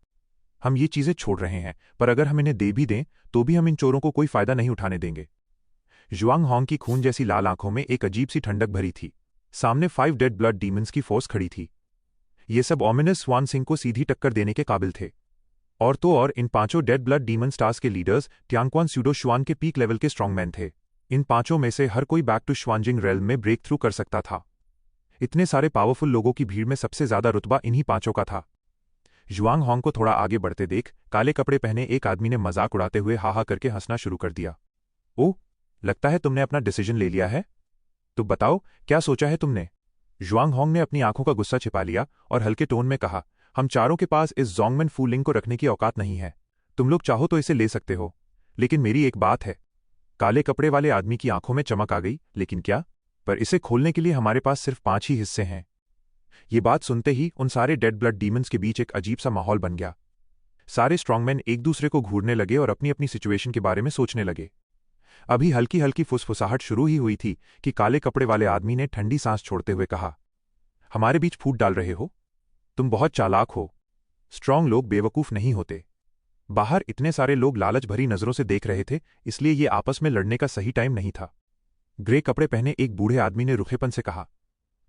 Speaker 1: हम ये चीजें छोड़ रहे हैं, पर अगर हम इन्हें दे भी दें तो भी हम इन चोरों को कोई फायदा नहीं उठाने देंगे। जुआंग होंग की खून जैसी लाल आंखों में एक अजीब सी ठंडक भरी थी। सामने 5 डेड ब्लड डीमंस की फोर्स खड़ी थी। ये सब ओमिनस स्वान सिंह को सीधी टक्कर देने के काबिल थे। और तो और इन पांचों डेड ब्लड डीमन स्टार्स के लीडर्स ट्यांगक्वान स्यूडो शुआन के पीक लेवल के स्ट्रांगमैन थे। इन पांचों में से हर कोई बैक टू शुआनजिंग रेल्म में ब्रेक थ्रू कर सकता था। इतने सारे पावरफुल लोगों की भीड़ में सबसे ज्यादा रुतबा इन्हीं पांचों का था। जुआंग होंग को थोड़ा आगे बढ़ते देख काले कपड़े पहने एक आदमी ने मजाक उड़ाते हुए हाहा करके हंसना शुरू कर दिया। ओह, लगता है तुमने अपना डिसीजन ले लिया है। तो बताओ, क्या सोचा है तुमने? जुआंग होंग ने अपनी आंखों का गुस्सा छिपा लिया और हल्के टोन में कहा, हम चारों के पास इस जोंगमैन फू लिंग को रखने की औकात नहीं है। तुम लोग चाहो तो इसे ले सकते हो, लेकिन मेरी एक बात है। काले कपड़े वाले आदमी की आंखों में चमक आ गई। लेकिन क्या? पर इसे खोलने के लिए हमारे पास सिर्फ 5 ही हिस्से हैं। ये बात सुनते ही उन सारे डेड ब्लड डीमंस के बीच एक अजीब सा माहौल बन गया। सारे स्ट्रांगमैन एक दूसरे को घूरने लगे और अपनी अपनी सिचुएशन के बारे में सोचने लगे। अभी हल्की हल्की फुसफुसाहट शुरू ही हुई थी कि काले कपड़े वाले आदमी ने ठंडी सांस छोड़ते हुए कहा, हमारे बीच फूट डाल रहे हो? तुम बहुत चालाक हो। स्ट्रांग लोग बेवकूफ नहीं होते। बाहर इतने सारे लोग लालच भरी नजरों से देख रहे थे, इसलिए ये आपस में लड़ने का सही टाइम नहीं था। ग्रे कपड़े पहने एक बूढ़े आदमी ने रुखेपन से कहा,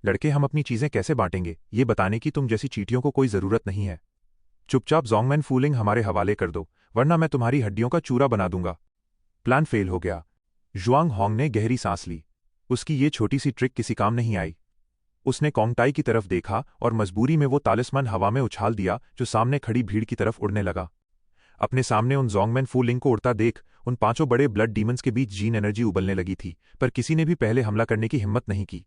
Speaker 1: लड़के, हम अपनी चीजें कैसे बांटेंगे ये बताने की तुम जैसी चींटियों को कोई जरूरत नहीं है। चुपचाप जोंगमैन फूलिंग हमारे हवाले कर दो, वरना मैं तुम्हारी हड्डियों का चूरा बना दूंगा। प्लान फेल हो गया। जुआंग होंग ने गहरी सांस ली। उसकी ये छोटी सी ट्रिक किसी काम नहीं आई। उसने कॉन्गटाई की तरफ देखा और मजबूरी में वो तालिस्मान हवा में उछाल दिया जो सामने खड़ी भीड़ की तरफ उड़ने लगा। अपने सामने उन जोंगमैन फू लिंग को उड़ता देख उन पांचों बड़े ब्लड डीमंस के बीच जीन एनर्जी उबलने लगी थी, पर किसी ने भी पहले हमला करने की हिम्मत नहीं की।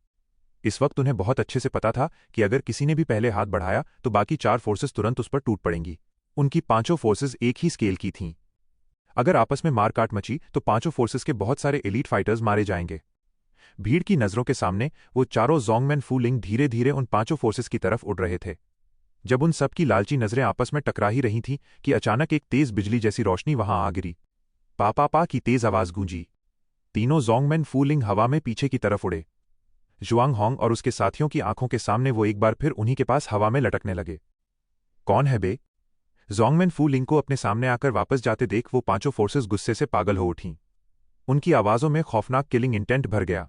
Speaker 1: इस वक्त उन्हें बहुत अच्छे से पता था कि अगर किसी ने भी पहले हाथ बढ़ाया तो बाकी 4 फोर्सेस तुरंत उस पर टूट पड़ेंगी। उनकी पांचों फोर्सेस एक ही स्केल की थीं। अगर आपस में मारकाट मची तो पांचों फोर्सेस के बहुत सारे एलीट फाइटर्स मारे जाएंगे। भीड़ की नजरों के सामने वो चारों जोंगमैन फू लिंग धीरे धीरे उन पांचों फोर्सेस की तरफ उड़ रहे थे। जब उन सब की लालची नजरें आपस में टकरा ही रही थीं कि अचानक एक तेज बिजली जैसी रोशनी वहां आ गिरी। पा की तेज आवाज गूंजी। तीनों जोंगमैन फू लिंग हवा में पीछे की तरफ उड़े। जुआंग होंग और उसके साथियों की आंखों के सामने वो एक बार फिर उन्हीं के पास हवा में लटकने लगे। कौन है बे? जोंगमैन फू लिंग को अपने सामने आकर वापस जाते देख वो पांचों फोर्सेस गुस्से से पागल हो उठीं। उनकी आवाजों में खौफनाक किलिंग इंटेंट भर गया।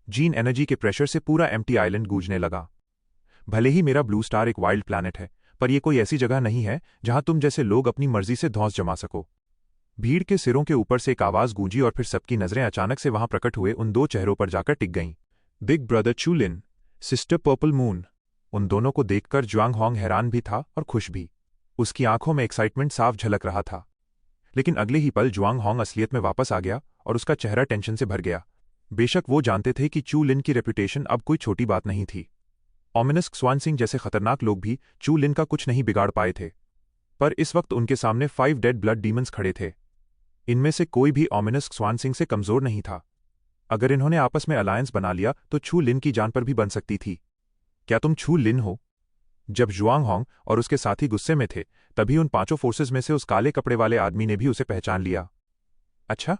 Speaker 1: जीन एनर्जी के प्रेशर से पूरा एम्प्टी आइलैंड गूंजने लगा। भले ही मेरा ब्लू स्टार एक वाइल्ड प्लैनेट है, पर यह कोई ऐसी जगह नहीं है जहां तुम जैसे लोग अपनी मर्जी से धौंस जमा सको। भीड़ के सिरों के ऊपर से एक आवाज गूंजी और फिर सबकी नजरें अचानक से वहां प्रकट हुए उन 2 चेहरों पर जाकर टिक गईं। बिग ब्रदर चू लिन, सिस्टर पर्पल मून। उन दोनों को देखकर जुआंग होंग हैरान भी था और खुश भी। उसकी आंखों में एक्साइटमेंट साफ झलक रहा था। लेकिन अगले ही पल जुआंग होंग असलियत में वापस आ गया और उसका चेहरा टेंशन से भर गया। बेशक वो जानते थे कि चू लिन की रेपुटेशन अब कोई छोटी बात नहीं थी। ओमिनस स्वान सिंह जैसे खतरनाक लोग भी चू लिन का कुछ नहीं बिगाड़ पाए थे, पर इस वक्त उनके सामने 5 डेड ब्लड डीमंस खड़े थे। इनमें से कोई भी ओमिनस स्वान सिंह से कमजोर नहीं था। अगर इन्होंने आपस में अलायंस बना लिया तो छू लिन की जान पर भी बन सकती थी। क्या तुम छू लिन हो? जब जुआंग होंग और उसके साथी गुस्से में थे, तभी उन पांचों फोर्सेस में से उस काले कपड़े वाले आदमी ने भी उसे पहचान लिया। अच्छा,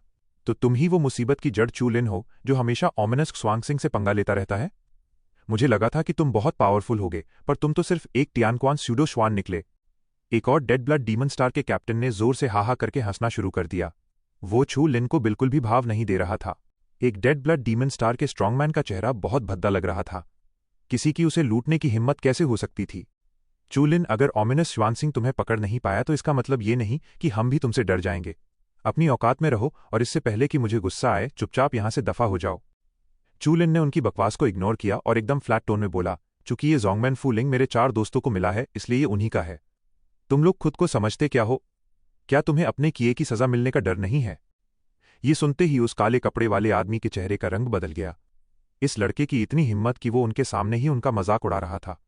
Speaker 1: तो तुम ही वो मुसीबत की जड़ चू लिन हो जो हमेशा ओमिनस स्वांगसिंग से पंगा लेता रहता है? मुझे लगा था कि तुम बहुत पावरफुल होगे, पर तुम तो सिर्फ एक टियानक्वान स्यूडो श्वान निकले। एक और डेड ब्लड डीमन स्टार के कैप्टन ने जोर से हाहा करके हंसना शुरू कर दिया। वो चू लिन को बिल्कुल भी भाव नहीं दे रहा था। एक डेड ब्लड डीमन स्टार के स्ट्रांगमैन का चेहरा बहुत भद्दा लग रहा था। किसी की उसे लूटने की हिम्मत कैसे हो सकती थी? चू लिन, अगर ओमिनस श्वानसिंग तुम्हें पकड़ नहीं पाया तो इसका मतलब ये नहीं कि हम भी तुमसे डर जाएंगे। अपनी औकात में रहो और इससे पहले कि मुझे गुस्सा आए चुपचाप यहां से दफा हो जाओ। चू लिन ने उनकी बकवास को इग्नोर किया और एकदम फ्लैट टोन में बोला, चूंकि ये जोंगमैन फूलिंग मेरे 4 दोस्तों को मिला है, इसलिए ये उन्हीं का है। तुम लोग खुद को समझते क्या हो? क्या तुम्हें अपने किए की सजा मिलने का डर नहीं है? ये सुनते ही उस काले कपड़े वाले आदमी के चेहरे का रंग बदल गया। इस लड़के की इतनी हिम्मत कि वो उनके सामने ही उनका मजाक उड़ा रहा था।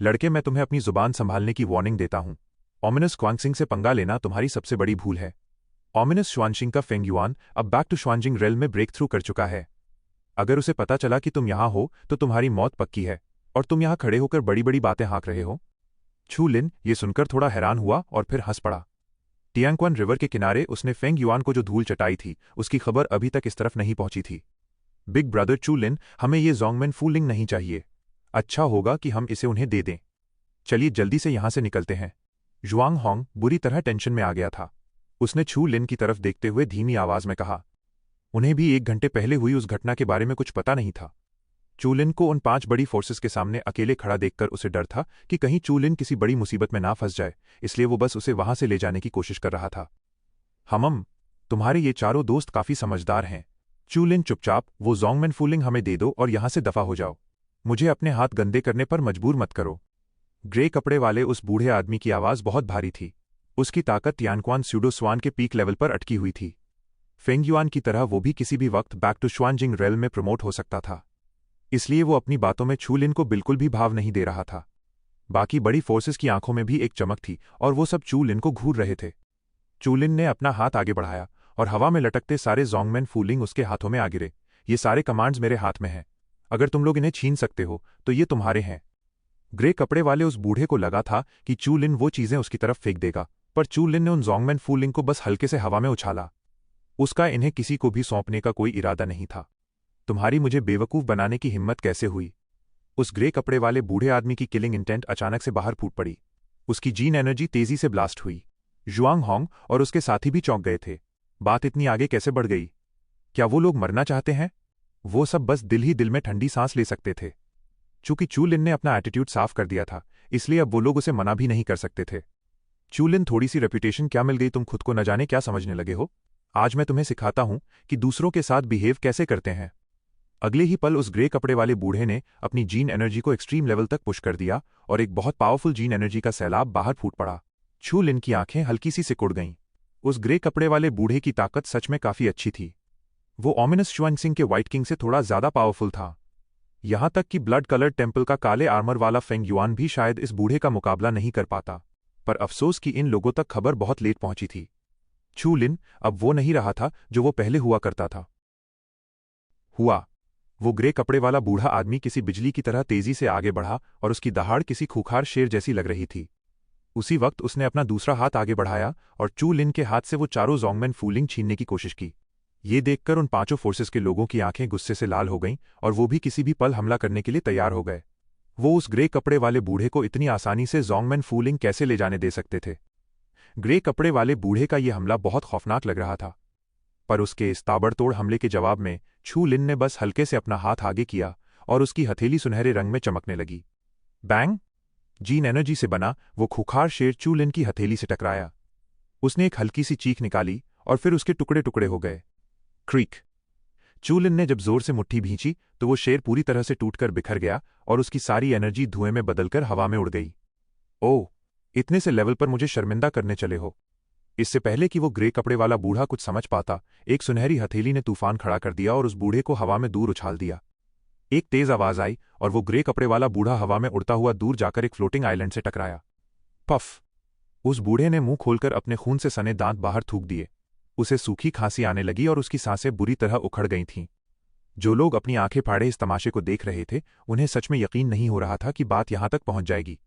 Speaker 1: लड़के, मैं तुम्हें अपनी जुबान संभालने की वार्निंग देता हूं। ओमिनस क्वांगसिंग से पंगा लेना तुम्हारी सबसे बड़ी भूल है। ओमिनस श्वानशिंग का फेंग युआन अब बैक टू श्वानजिंग रेल में ब्रेक थ्रू कर चुका है। अगर उसे पता चला कि तुम यहां हो तो तुम्हारी मौत पक्की है, और तुम यहां खड़े होकर बड़ी बड़ी बातें हाँक रहे हो। चू लिन ये सुनकर थोड़ा हैरान हुआ और फिर हंस पड़ा। टियांगक्वान रिवर के किनारे उसने फेंग युआन को जो धूल चटाई थी, उसकी खबर अभी तक इस तरफ नहीं पहुंची थी। बिग ब्रदर चू लिन, हमें ये जोंगमैन फूलिंग नहीं चाहिए। अच्छा होगा कि हम इसे उन्हें दे दें। चलिए जल्दी से यहां से निकलते हैं। जुआंग होंग बुरी तरह टेंशन में आ गया था। उसने चू लिन की तरफ देखते हुए धीमी आवाज में कहा। उन्हें भी 1 घंटे पहले हुई उस घटना के बारे में कुछ पता नहीं था। चू लिन को उन 5 बड़ी फोर्सेस के सामने अकेले खड़ा देखकर उसे डर था कि कहीं चू लिन किसी बड़ी मुसीबत में ना फंस जाए, इसलिए वो बस उसे वहां से ले जाने की कोशिश कर रहा था। हमम, तुम्हारे ये चारों दोस्त काफी समझदार हैं। चू लिन, चुपचाप वो जोंगमैन फूलिंग हमें दे दो और यहां से दफा हो जाओ। मुझे अपने हाथ गंदे करने पर मजबूर मत करो। ग्रे कपड़े वाले उस बूढ़े आदमी की आवाज बहुत भारी थी। उसकी ताकत टियानक्वान स्यूडो स्वान के पीक लेवल पर अटकी हुई थी। फेंग युआन की तरह वो भी किसी भी वक्त बैक टू श्वानजिंग रेल में प्रमोट हो सकता था, इसलिए वो अपनी बातों में चू लिन को बिल्कुल भी भाव नहीं दे रहा था। बाकी बड़ी फोर्सेस की आंखों में भी एक चमक थी और वो सब चू लिन को घूर रहे थे। चू लिन ने अपना हाथ आगे बढ़ाया और हवा में लटकते सारे जोंगमैन फूलिंग उसके हाथों में आ गिरे। ये सारे कमांड्स मेरे हाथ में हैं। अगर तुम लोग इन्हें छीन सकते हो तो ये तुम्हारे हैं। ग्रे कपड़े वाले उस बूढ़े को लगा था कि चू लिन वो चीजें उसकी तरफ फेंक देगा, पर चू लिन ने उन जोंगमैन फूलिंग को बस हल्के से हवा में उछाला। उसका इन्हें किसी को भी सौंपने का कोई इरादा नहीं था। तुम्हारी मुझे बेवकूफ बनाने की हिम्मत कैसे हुई? उस ग्रे कपड़े वाले बूढ़े आदमी की किलिंग इंटेंट अचानक से बाहर फूट पड़ी। उसकी जीन एनर्जी तेजी से ब्लास्ट हुई। जुआंग होंग और उसके साथी भी चौंक गए थे। बात इतनी आगे कैसे बढ़ गई? क्या वो लोग मरना चाहते हैं? वो सब बस दिल ही दिल में ठंडी सांस ले सकते थे। चूंकि चू लिन ने अपना एटीट्यूड साफ कर दिया था, इसलिए अब वो लोग उसे मना भी नहीं कर सकते थे। चू लिन, थोड़ी सी रेपुटेशन क्या मिल गई, तुम खुद को न जाने क्या समझने लगे हो। आज मैं तुम्हें सिखाता हूं कि दूसरों के साथ बिहेव कैसे करते हैं। अगले ही पल उस ग्रे कपड़े वाले बूढ़े ने अपनी जीन एनर्जी को एक्सट्रीम लेवल तक पुश कर दिया और एक बहुत पावरफुल जीन एनर्जी का सैलाब बाहर फूट पड़ा। चू लिन की आंखें हल्की सी सिकुड़ गईं। उस ग्रे कपड़े वाले बूढ़े की ताकत सच में काफी अच्छी थी। वो ओमिनस श्वानसिंग के व्हाइट किंग से थोड़ा ज्यादा पावरफुल था। यहां तक कि ब्लड कलर्ड टेम्पल का काले आर्मर वाला फेंग युआन भी शायद इस बूढ़े का मुकाबला नहीं कर पाता। पर अफसोस कि इन लोगों तक खबर बहुत लेट पहुंची थी। चू लिन अब वो नहीं रहा था जो वो पहले हुआ करता था। वो ग्रे कपड़े वाला बूढ़ा आदमी किसी बिजली की तरह तेजी से आगे बढ़ा और उसकी दहाड़ किसी खूंखार शेर जैसी लग रही थी। उसी वक्त उसने अपना दूसरा हाथ आगे बढ़ाया और चू लिन के हाथ से वो चारों जोंगमैन फूलिंग छीनने की कोशिश की। ये देखकर उन 5 फोर्सेस के लोगों की आंखें गुस्से से लाल हो गईं और वो भी किसी भी पल हमला करने के लिए तैयार हो गए। वो उस ग्रे कपड़े वाले बूढ़े को इतनी आसानी से जोंगमैन फूलिंग कैसे ले जाने दे सकते थे? ग्रे कपड़े वाले बूढ़े का यह हमला बहुत खौफनाक लग रहा था, पर उसके इस ताबड़तोड़ हमले के जवाब में चू लिन ने बस हल्के से अपना हाथ आगे किया और उसकी हथेली सुनहरे रंग में चमकने लगी। बैंग! जीन एनर्जी से बना वो खूंखार शेर चू लिन की हथेली से टकराया। उसने एक हल्की सी चीख निकाली और फिर उसके टुकड़े टुकड़े हो गए। क्रीक! चू लिन ने जब जोर से मुट्ठी भींची तो वो शेर पूरी तरह से टूटकर बिखर गया और उसकी सारी एनर्जी धुएं में बदलकर हवा में उड़ गई। ओह, इतने से लेवल पर मुझे शर्मिंदा करने चले हो। इससे पहले कि वो ग्रे कपड़े वाला बूढ़ा कुछ समझ पाता, एक सुनहरी हथेली ने तूफान खड़ा कर दिया और उस बूढ़े को हवा में दूर उछाल दिया। एक तेज आवाज आई और वो ग्रे कपड़े वाला बूढ़ा हवा में उड़ता हुआ दूर जाकर एक फ्लोटिंग आइलैंड से टकराया। पफ! उस बूढ़े ने मुंह खोलकर अपने खून से सने दांत बाहर थूक दिए। उसे सूखी खांसी आने लगी और उसकी सांसें बुरी तरह उखड़ गई थीं। जो लोग अपनी आंखें फाड़े इस तमाशे को देख रहे थे, उन्हें सच में यकीन नहीं हो रहा था कि बात यहां तक पहुंच जाएगी।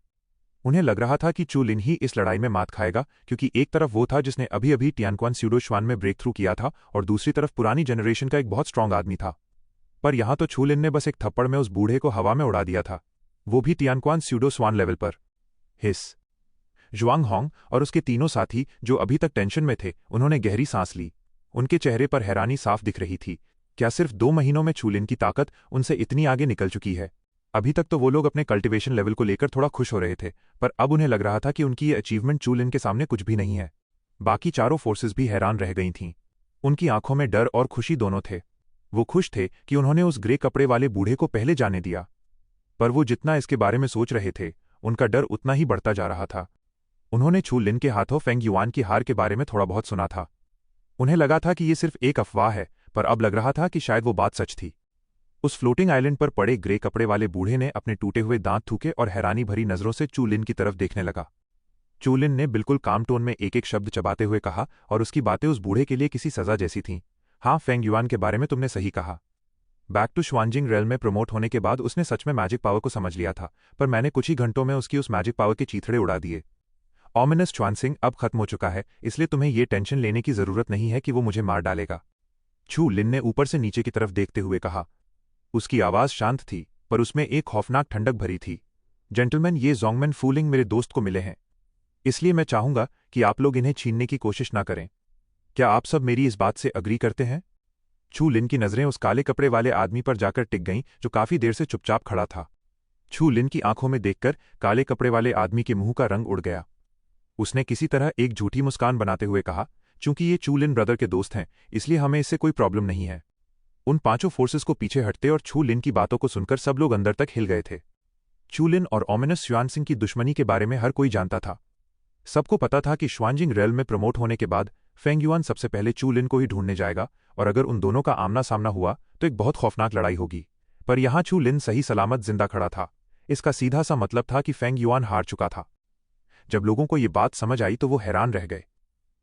Speaker 1: उन्हें लग रहा था कि चू लिन ही इस लड़ाई में मात खाएगा, क्योंकि एक तरफ वो था जिसने अभी अभी टियानक्वान स्यूडो श्वान में ब्रेक थ्रू किया था और दूसरी तरफ पुरानी जनरेशन का एक बहुत स्ट्रांग आदमी था। पर यहां तो चू लिन ने बस एक थप्पड़ में उस बूढ़े को हवा में उड़ा दिया था, वो भी टियानक्वान स्यूडो स्वान लेवल पर। हिस जुआंग होंग और उसके तीनों साथी जो अभी तक टेंशन में थे, उन्होंने गहरी सांस ली। उनके चेहरे पर हैरानी साफ दिख रही थी। क्या सिर्फ 2 महीनों में चू लिन की ताकत उनसे इतनी आगे निकल चुकी है? अभी तक तो वो लोग अपने कल्टीवेशन लेवल को लेकर थोड़ा खुश हो रहे थे, पर अब उन्हें लग रहा था कि उनकी ये अचीवमेंट चू लिन के सामने कुछ भी नहीं है। बाकी चारों फोर्सेस भी हैरान रह गई थीं। उनकी आंखों में डर और खुशी दोनों थे। वो खुश थे कि उन्होंने उस ग्रे कपड़े वाले बूढ़े को पहले जाने दिया, पर वो जितना इसके बारे में सोच रहे थे, उनका डर उतना ही बढ़ता जा रहा था। उन्होंने चू लिन के हाथों फेंग युआन की हार के बारे में थोड़ा बहुत सुना था। उन्हें लगा था कि ये सिर्फ एक अफवाह है, पर अब लग रहा था कि शायद वो बात सच थी। उस फ्लोटिंग आइलैंड पर पड़े ग्रे कपड़े वाले बूढ़े ने अपने टूटे हुए दांत थूके और हैरानी भरी नजरों से चू लिन की तरफ देखने लगा। चू लिन ने बिल्कुल काम टोन में एक एक शब्द चबाते हुए कहा, और उसकी बातें उस बूढ़े के लिए किसी सजा जैसी थीं। हाँ, फेंग युआन के बारे में तुमने सही कहा। बैक टू श्वानजिंग रेल में प्रमोट होने के बाद उसने सच में मैजिक पावर को समझ लिया था, पर मैंने कुछ ही घंटों में उसकी उस मैजिक पावर के चीथड़े उड़ा दिए। ऑमिनस श्वानसिंग अब खत्म हो चुका है, इसलिए तुम्हें ये टेंशन लेने की जरूरत नहीं है कि वो मुझे मार डालेगा। चू लिन ने ऊपर से नीचे की तरफ देखते हुए कहा। उसकी आवाज शांत थी, पर उसमें एक खौफनाक ठंडक भरी थी। जेंटलमैन, ये जोंगमैन फूलिंग मेरे दोस्त को मिले हैं, इसलिए मैं चाहूंगा कि आप लोग इन्हें छीनने की कोशिश ना करें। क्या आप सब मेरी इस बात से अग्री करते हैं? चू लिन की नजरें उस काले कपड़े वाले आदमी पर जाकर टिक गईं जो काफी देर से चुपचाप खड़ा था। चू लिन की आंखों में देखकर काले कपड़े वाले आदमी के मुंह का रंग उड़ गया। उसने किसी तरह एक झूठी मुस्कान बनाते हुए कहा, चूंकि ये चू लिन ब्रदर के दोस्त हैं, इसलिए हमें इससे कोई प्रॉब्लम नहीं है। उन पांचों फोर्सेस को पीछे हटते और चू लिन की बातों को सुनकर सब लोग अंदर तक हिल गए थे। चू लिन और ओमिनस श्वानसिंग की दुश्मनी के बारे में हर कोई जानता था। सबको पता था कि श्वानजिंग रेल में प्रमोट होने के बाद फेंग युआन सबसे पहले चू लिन को ही ढूंढने जाएगा, और अगर उन दोनों का आमना सामना हुआ तो एक बहुत खौफनाक लड़ाई होगी। पर यहां चू लिन सही सलामत जिंदा खड़ा था। इसका सीधा सा मतलब था कि फेंग युआन हार चुका था। जब लोगों को ये बात समझ आई तो वो हैरान रह गए।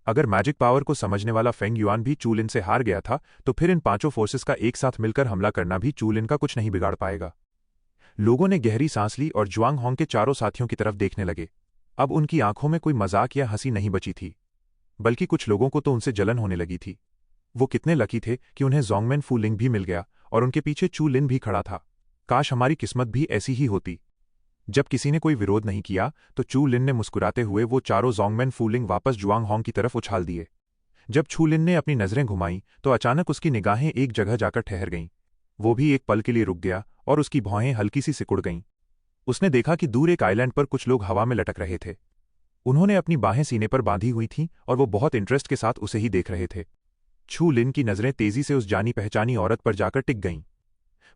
Speaker 1: अगर मैजिक पावर को समझने वाला फेंग युआन भी चू लिन से हार गया था, तो फिर इन पांचों फोर्सेस का एक साथ मिलकर हमला करना भी चू लिन का कुछ नहीं बिगाड़ पाएगा। लोगों ने गहरी सांस ली और जुआंग होंग के चारों साथियों की तरफ देखने लगे। अब उनकी आंखों में कोई मजाक या हंसी नहीं बची थी, बल्कि कुछ लोगों को तो उनसे जलन होने लगी थी। वो कितने लकी थे कि उन्हें जोंगमैन फूलिंग भी मिल गया और उनके पीछे चू लिन भी खड़ा था। काश हमारी किस्मत भी ऐसी ही होती। जब किसी ने कोई विरोध नहीं किया तो चू लिन ने मुस्कुराते हुए वो चारों जोंगमैन फूलिंग वापस जुआंग होंग की तरफ उछाल दिए। जब चू लिन ने अपनी नजरें घुमाईं तो अचानक उसकी निगाहें एक जगह जाकर ठहर गईं। वो भी एक पल के लिए रुक गया और उसकी भौहें हल्की सी सिकुड़ गईं। उसने देखा कि दूर एक आइलैंड पर कुछ लोग हवा में लटक रहे थे। उन्होंने अपनी बाहें सीने पर बांधी हुई थीं और वो बहुत इंटरेस्ट के साथ उसे ही देख रहे थे। चू लिन की नजरें तेजी से उस जानी पहचानी औरत पर जाकर टिक गईं।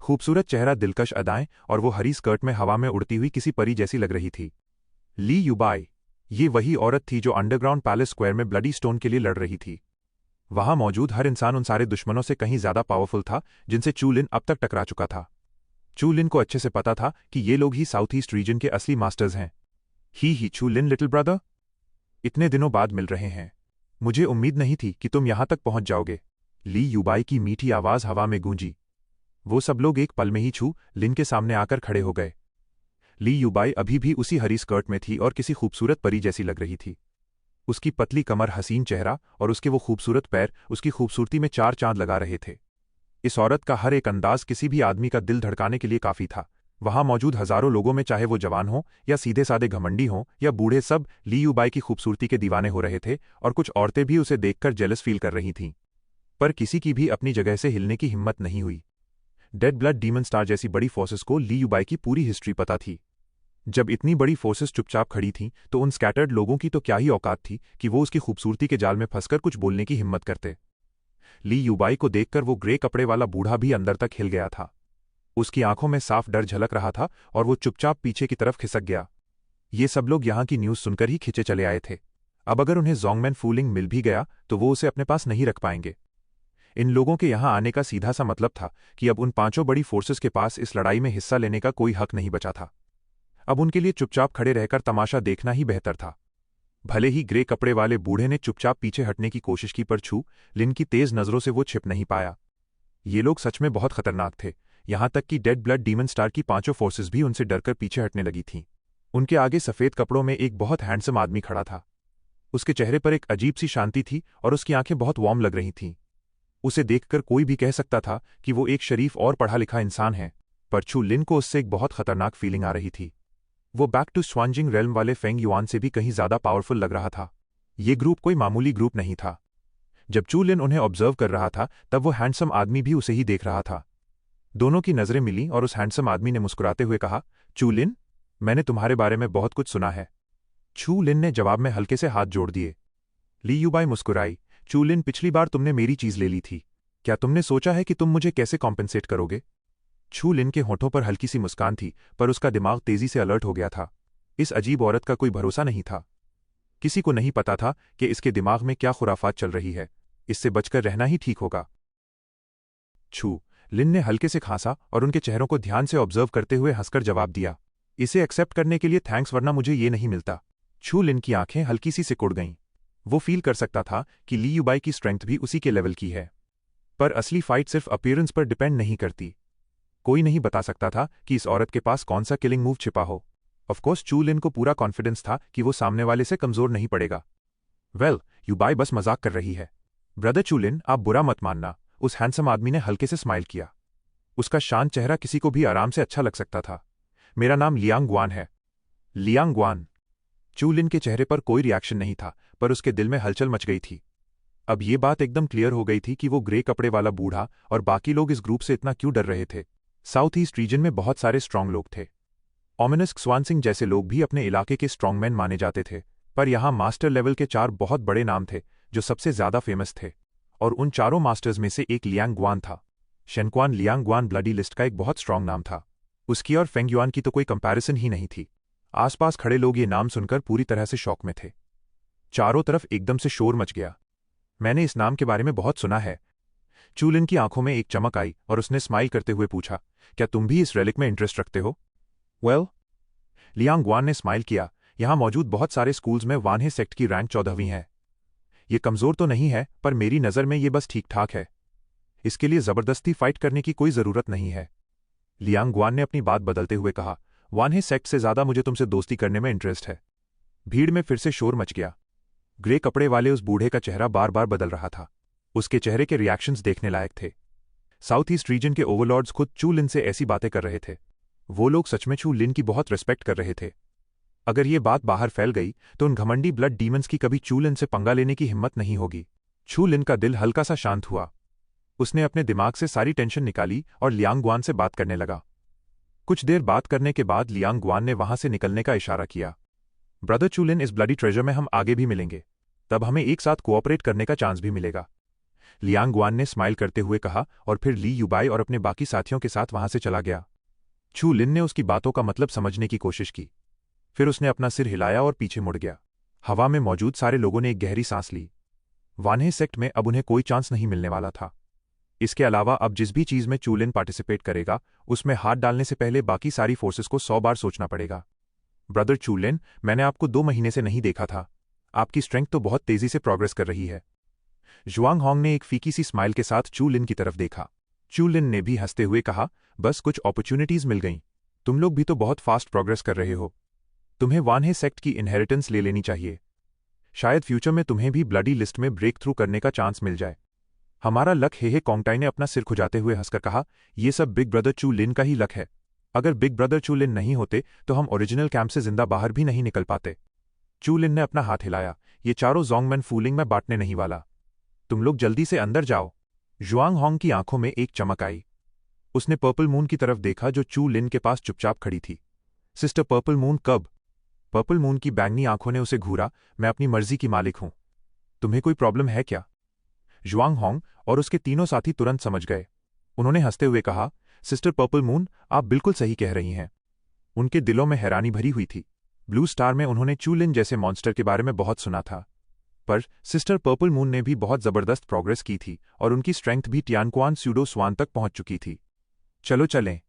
Speaker 1: खूबसूरत चेहरा, दिलकश अदाएं, और वो हरी स्कर्ट में हवा में उड़ती हुई किसी परी जैसी लग रही थी। ली युबाई, ये वही औरत थी जो अंडरग्राउंड पैलेस स्क्वायर में ब्लडी स्टोन के लिए लड़ रही थी। वहां मौजूद हर इंसान उन सारे दुश्मनों से कहीं ज्यादा पावरफुल था जिनसे चू लिन अब तक टकरा चुका था। चू लिन को अच्छे से पता था कि ये लोग ही साउथ ईस्ट रीजन के असली मास्टर्स हैं। ही चू लिन लिटिल ब्रदर, इतने दिनों बाद मिल रहे हैं। मुझे उम्मीद नहीं थी कि तुम यहां तक पहुंच जाओगे। ली युबाई की मीठी आवाज हवा में गूंजी। वो सब लोग एक पल में ही चू लिन के सामने आकर खड़े हो गए। ली युबाई अभी भी उसी हरी स्कर्ट में थी और किसी खूबसूरत परी जैसी लग रही थी। उसकी पतली कमर, हसीन चेहरा और उसके वो खूबसूरत पैर उसकी खूबसूरती में चार चांद लगा रहे थे। इस औरत का हर एक अंदाज किसी भी आदमी का दिल धड़काने के लिए काफी था। वहां मौजूद हजारों लोगों में, चाहे वो जवान हो या सीधे साधे घमंडी हों या बूढ़े, सब ली युबाई की खूबसूरती के दीवाने हो रहे थे, और कुछ औरतें भी उसे देखकर जेलस फील कर रही थीं। पर किसी की भी अपनी जगह से हिलने की हिम्मत नहीं हुई। डेड ब्लड डीमन स्टार जैसी बड़ी फोर्सेस को ली युबाई की पूरी हिस्ट्री पता थी। जब इतनी बड़ी फोर्सेस चुपचाप खड़ी थीं तो उन स्कैटर्ड लोगों की तो क्या ही औकात थी कि वो उसकी खूबसूरती के जाल में फंसकर कुछ बोलने की हिम्मत करते। ली युबाई को देखकर वो ग्रे कपड़े वाला बूढ़ा भी अंदर तक हिल गया था। उसकी आंखों में साफ डर झलक रहा था और वो चुपचाप पीछे की तरफ खिसक गया। ये सब लोग यहां की न्यूज सुनकर ही खिंचे चले आए थे। अब अगर उन्हें जोंगमैन फूलिंग मिल भी गया तो वो उसे अपने पास नहीं रख पाएंगे। इन लोगों के यहां आने का सीधा सा मतलब था कि अब उन पांचों बड़ी फोर्सेस के पास इस लड़ाई में हिस्सा लेने का कोई हक नहीं बचा था। अब उनके लिए चुपचाप खड़े रहकर तमाशा देखना ही बेहतर था। भले ही ग्रे कपड़े वाले बूढ़े ने चुपचाप पीछे हटने की कोशिश की, पर चू लिन की तेज नजरों से वो छिप नहीं पाया। ये लोग सच में बहुत खतरनाक थे, यहां तक कि डेड ब्लड डीमन स्टार की पांचों फोर्सेस भी उनसे डरकर पीछे हटने लगी थीं। उनके आगे सफेद कपड़ों में एक बहुत हैंडसम आदमी खड़ा था। उसके चेहरे पर एक अजीब सी शांति थी और उसकी आंखें बहुत वार्म लग रही थीं। उसे देखकर कोई भी कह सकता था कि वो एक शरीफ और पढ़ा लिखा इंसान है, पर चू लिन को उससे एक बहुत खतरनाक फीलिंग आ रही थी। वो बैक टू स्वांजिंग रेल्म वाले फेंग युआन से भी कहीं ज्यादा पावरफुल लग रहा था। ये ग्रुप कोई मामूली ग्रुप नहीं था। जब चू लिन उन्हें ऑब्जर्व कर रहा था तब वो हैंडसम आदमी भी उसे ही देख रहा था। दोनों की नजरें मिली और उस हैंडसम आदमी ने मुस्कुराते हुए कहा, चू लिन, मैंने तुम्हारे बारे में बहुत कुछ सुना है। चू लिन ने जवाब में हल्के से हाथ जोड़ दिए। ली युबाई मुस्कुराई, चू लिन, पिछली बार तुमने मेरी चीज ले ली थी, क्या तुमने सोचा है कि तुम मुझे कैसे कॉम्पेंसेट करोगे? चू लिन के होठों पर हल्की सी मुस्कान थी, पर उसका दिमाग तेजी से अलर्ट हो गया था। इस अजीब औरत का कोई भरोसा नहीं था। किसी को नहीं पता था कि इसके दिमाग में क्या खुराफात चल रही है। इससे बचकर रहना ही ठीक होगा। छू लिन ने हल्के से खांसा और उनके चेहरों को ध्यान से ऑब्जर्व करते हुए हंसकर जवाब दिया, इसे एक्सेप्ट करने के लिए थैंक्स, वरना मुझे ये नहीं मिलता। छू लिन की आंखें हल्की सी सिकुड़ गईं। वो फील कर सकता था कि ली युबाई की स्ट्रेंथ भी उसी के लेवल की है। पर असली फाइट सिर्फ अपीयरेंस पर डिपेंड नहीं करती। कोई नहीं बता सकता था कि इस औरत के पास कौन सा किलिंग मूव छिपा हो। ऑफकोर्स चू लिन को पूरा कॉन्फिडेंस था कि वो सामने वाले से कमजोर नहीं पड़ेगा। वेल, युबाई बस मजाक कर रही है। ब्रदर चू लिन, आप बुरा मत मानना, उस हैंडसम आदमी ने हल्के से स्माइल किया। उसका शांत चेहरा किसी को भी आराम से अच्छा लग सकता था। मेरा नाम लियांग गुआन है। Liang Guan. चू लिन के चेहरे पर कोई रिएक्शन नहीं था, पर उसके दिल में हलचल मच गई थी। अब ये बात एकदम क्लियर हो गई थी कि वो ग्रे कपड़े वाला बूढ़ा और बाकी लोग इस ग्रुप से इतना क्यों डर रहे थे। साउथ ईस्ट रीजन में बहुत सारे स्ट्रांग लोग थे। ओमिनस स्वान सिंह जैसे लोग भी अपने इलाके के स्ट्रांगमैन माने जाते थे, पर यहां मास्टर लेवल के 4 बहुत बड़े नाम थे जो सबसे ज्यादा फेमस थे, और उन चारों मास्टर्स में से एक लियांग गुआन था। शेनक्वान लियांग गुआन ब्लडी लिस्ट का एक बहुत स्ट्रांग नाम था। उसकी और फेंग युआन की तो कोई कंपैरिजन ही नहीं थी। आसपास खड़े लोग ये नाम सुनकर पूरी तरह से शॉक में थे। चारों तरफ एकदम से शोर मच गया। मैंने इस नाम के बारे में बहुत सुना है। चू लिन की आंखों में एक चमक आई और उसने स्माइल करते हुए पूछा, क्या तुम भी इस रेलिक में इंटरेस्ट रखते हो? वेल, लियांग गुआन ने स्माइल किया, यहां मौजूद बहुत सारे स्कूल्स में वानहे सेक्ट की रैंक 14वीं है। ये कमजोर तो नहीं है, पर मेरी नज़र में ये बस ठीक ठाक है। इसके लिए जबरदस्ती फाइट करने की कोई जरूरत नहीं है। लियांग गुआन ने अपनी बात बदलते हुए कहा, वानहे सेक्ट से ज्यादा मुझे तुमसे दोस्ती करने में इंटरेस्ट है। भीड़ में फिर से शोर मच गया। ग्रे कपड़े वाले उस बूढ़े का चेहरा बार बार बदल रहा था। उसके चेहरे के रिएक्शंस देखने लायक थे। साउथ ईस्ट रीजन के ओवरलॉर्ड्स खुद चू लिन से ऐसी बातें कर रहे थे। वो लोग सच में चू लिन की बहुत रिस्पेक्ट कर रहे थे। अगर ये बात बाहर फैल गई तो उन घमंडी ब्लड डीमंस की कभी चू लिन से पंगा लेने की हिम्मत नहीं होगी। चू लिन का दिल हल्का सा शांत हुआ। उसने अपने दिमाग से सारी टेंशन निकाली और लियांग गुआन से बात करने लगा। कुछ देर बात करने के बाद लियांग गुआन ने वहां से निकलने का इशारा किया। ब्रदर चू लिन, इस ब्लडी ट्रेजर में हम आगे भी मिलेंगे, तब हमें एक साथ कोऑपरेट करने का चांस भी मिलेगा। लियांग गुआन ने स्माइल करते हुए कहा और फिर ली युबाई और अपने बाकी साथियों के साथ वहां से चला गया। चू लिन ने उसकी बातों का मतलब समझने की कोशिश की। फिर उसने अपना सिर हिलाया और पीछे मुड़ गया। हवा में मौजूद सारे लोगों ने एक गहरी सांस ली। वानहे सेक्ट में अब उन्हें कोई चांस नहीं मिलने वाला था। इसके अलावा अब जिस भी चीज में चू लिन पार्टिसिपेट करेगा, उसमें हाथ डालने से पहले बाकी सारी फोर्सेस को 100 बार सोचना पड़ेगा। ब्रदर चू लिन, मैंने आपको 2 महीने से नहीं देखा था। आपकी स्ट्रेंथ तो बहुत तेजी से प्रोग्रेस कर रही है। जुआंग होंग ने एक फीकी सी स्माइल के साथ चू लिन की तरफ देखा। चू लिन ने भी हंसते हुए कहा, बस कुछ अपॉर्चुनिटीज मिल गईं। तुम लोग भी तो बहुत फास्ट प्रोग्रेस कर रहे हो। तुम्हें वानहे सेक्ट की इनहेरिटेंस ले लेनी चाहिए। शायद फ्यूचर में तुम्हें भी ब्लडी लिस्ट में ब्रेक थ्रू करने का चांस मिल जाए। हमारा लक हे कॉन्गटाई ने अपना सिर खुजाते हुए हंसकर कहा, ये सब बिग ब्रदर चू लिन का ही लक है। अगर बिग ब्रदर चू लिन नहीं होते तो हम ओरिजिनल कैंप से जिंदा बाहर भी नहीं निकल पाते। चू लिन ने अपना हाथ हिलाया, ये चारों जोंगमैन फूलिंग में बांटने नहीं वाला। तुम लोग जल्दी से अंदर जाओ। जुआंग होंग की आंखों में एक चमक आई। उसने पर्पल मून की तरफ देखा जो चू लिन के पास चुपचाप खड़ी थी। सिस्टर पर्पल मून, कब? पर्पल मून की बैंगनी आंखों ने उसे घूरा, मैं अपनी मर्जी की मालिक हूं। तुम्हें कोई प्रॉब्लम है क्या? जुआंग होंग और उसके तीनों साथी तुरंत समझ गए। उन्होंने हंसते हुए कहा, सिस्टर पर्पल मून, आप बिल्कुल सही कह रही हैं। उनके दिलों में हैरानी भरी हुई थी। ब्लू स्टार में उन्होंने चू लिन जैसे मॉन्स्टर के बारे में बहुत सुना था, पर सिस्टर पर्पल मून ने भी बहुत जबरदस्त प्रोग्रेस की थी और उनकी स्ट्रेंथ भी टियानकुआन स्यूडो स्वान तक पहुंच चुकी थी। चलो चलें।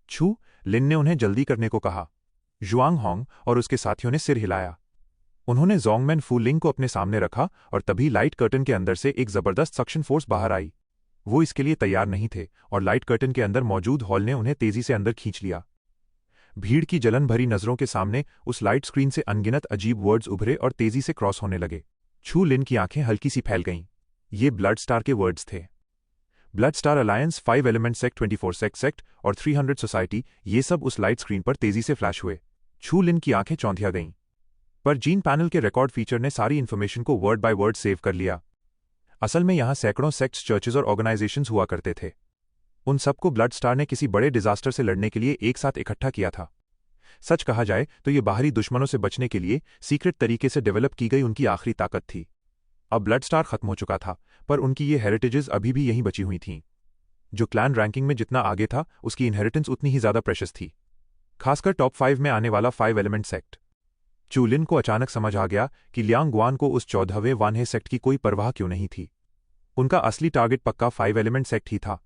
Speaker 1: छू लिन ने उन्हें जल्दी करने को कहा। जुआंग होंग और उसके साथियों ने सिर हिलाया। उन्होंने जोंगमैन फूलिंग को अपने सामने रखा और तभी लाइट कर्टन के अंदर से एक जबरदस्त सक्शन फोर्स बाहर आई। वो इसके लिए तैयार नहीं थे और लाइट कर्टन के अंदर मौजूद हॉल ने उन्हें तेजी से अंदर खींच लिया। भीड़ की जलन भरी नजरों के सामने उस लाइट स्क्रीन से अनगिनत अजीब वर्ड्स उभरे और तेजी से क्रॉस होने लगे। छू लिन की आंखें हल्की सी फैल गईं। ये ब्लड स्टार के वर्ड्स थे। Blood star alliance, 5 element sect, 24 sect और 300 सोसाइटी, ये सब उस लाइट स्क्रीन पर तेजी से फ्लैश हुए। छू लिन की आंखें चौंधिया गईं। पर जीन पैनल के रिकॉर्ड फीचर ने सारी इन्फॉर्मेशन को वर्ड बाय वर्ड सेव कर लिया। असल में यहां सैकड़ों सेक्ट्स, चर्चेज और ऑर्गेनाइजेशंस हुआ करते थे। उन सबको ब्लड स्टार ने किसी बड़े डिजास्टर से लड़ने के लिए एक साथ इकट्ठा किया था। सच कहा जाए तो ये बाहरी दुश्मनों से बचने के लिए सीक्रेट तरीके से डेवलप की गई उनकी आखिरी ताकत थी। अब ब्लड स्टार खत्म हो चुका था, पर उनकी ये हेरिटेजेस अभी भी यहीं बची हुई थीं। जो क्लैन रैंकिंग में जितना आगे था, उसकी इनहेरिटेंस उतनी ही ज्यादा प्रेशियस थी, खासकर टॉप 5 में आने वाला 5 एलिमेंट सेक्ट। चू लिन को अचानक समझ आ गया कि लियांग गुआन को उस 14वें वानहे सेक्ट की कोई परवाह क्यों नहीं थी। उनका असली टारगेट पक्का 5 एलिमेंट सेक्ट ही था।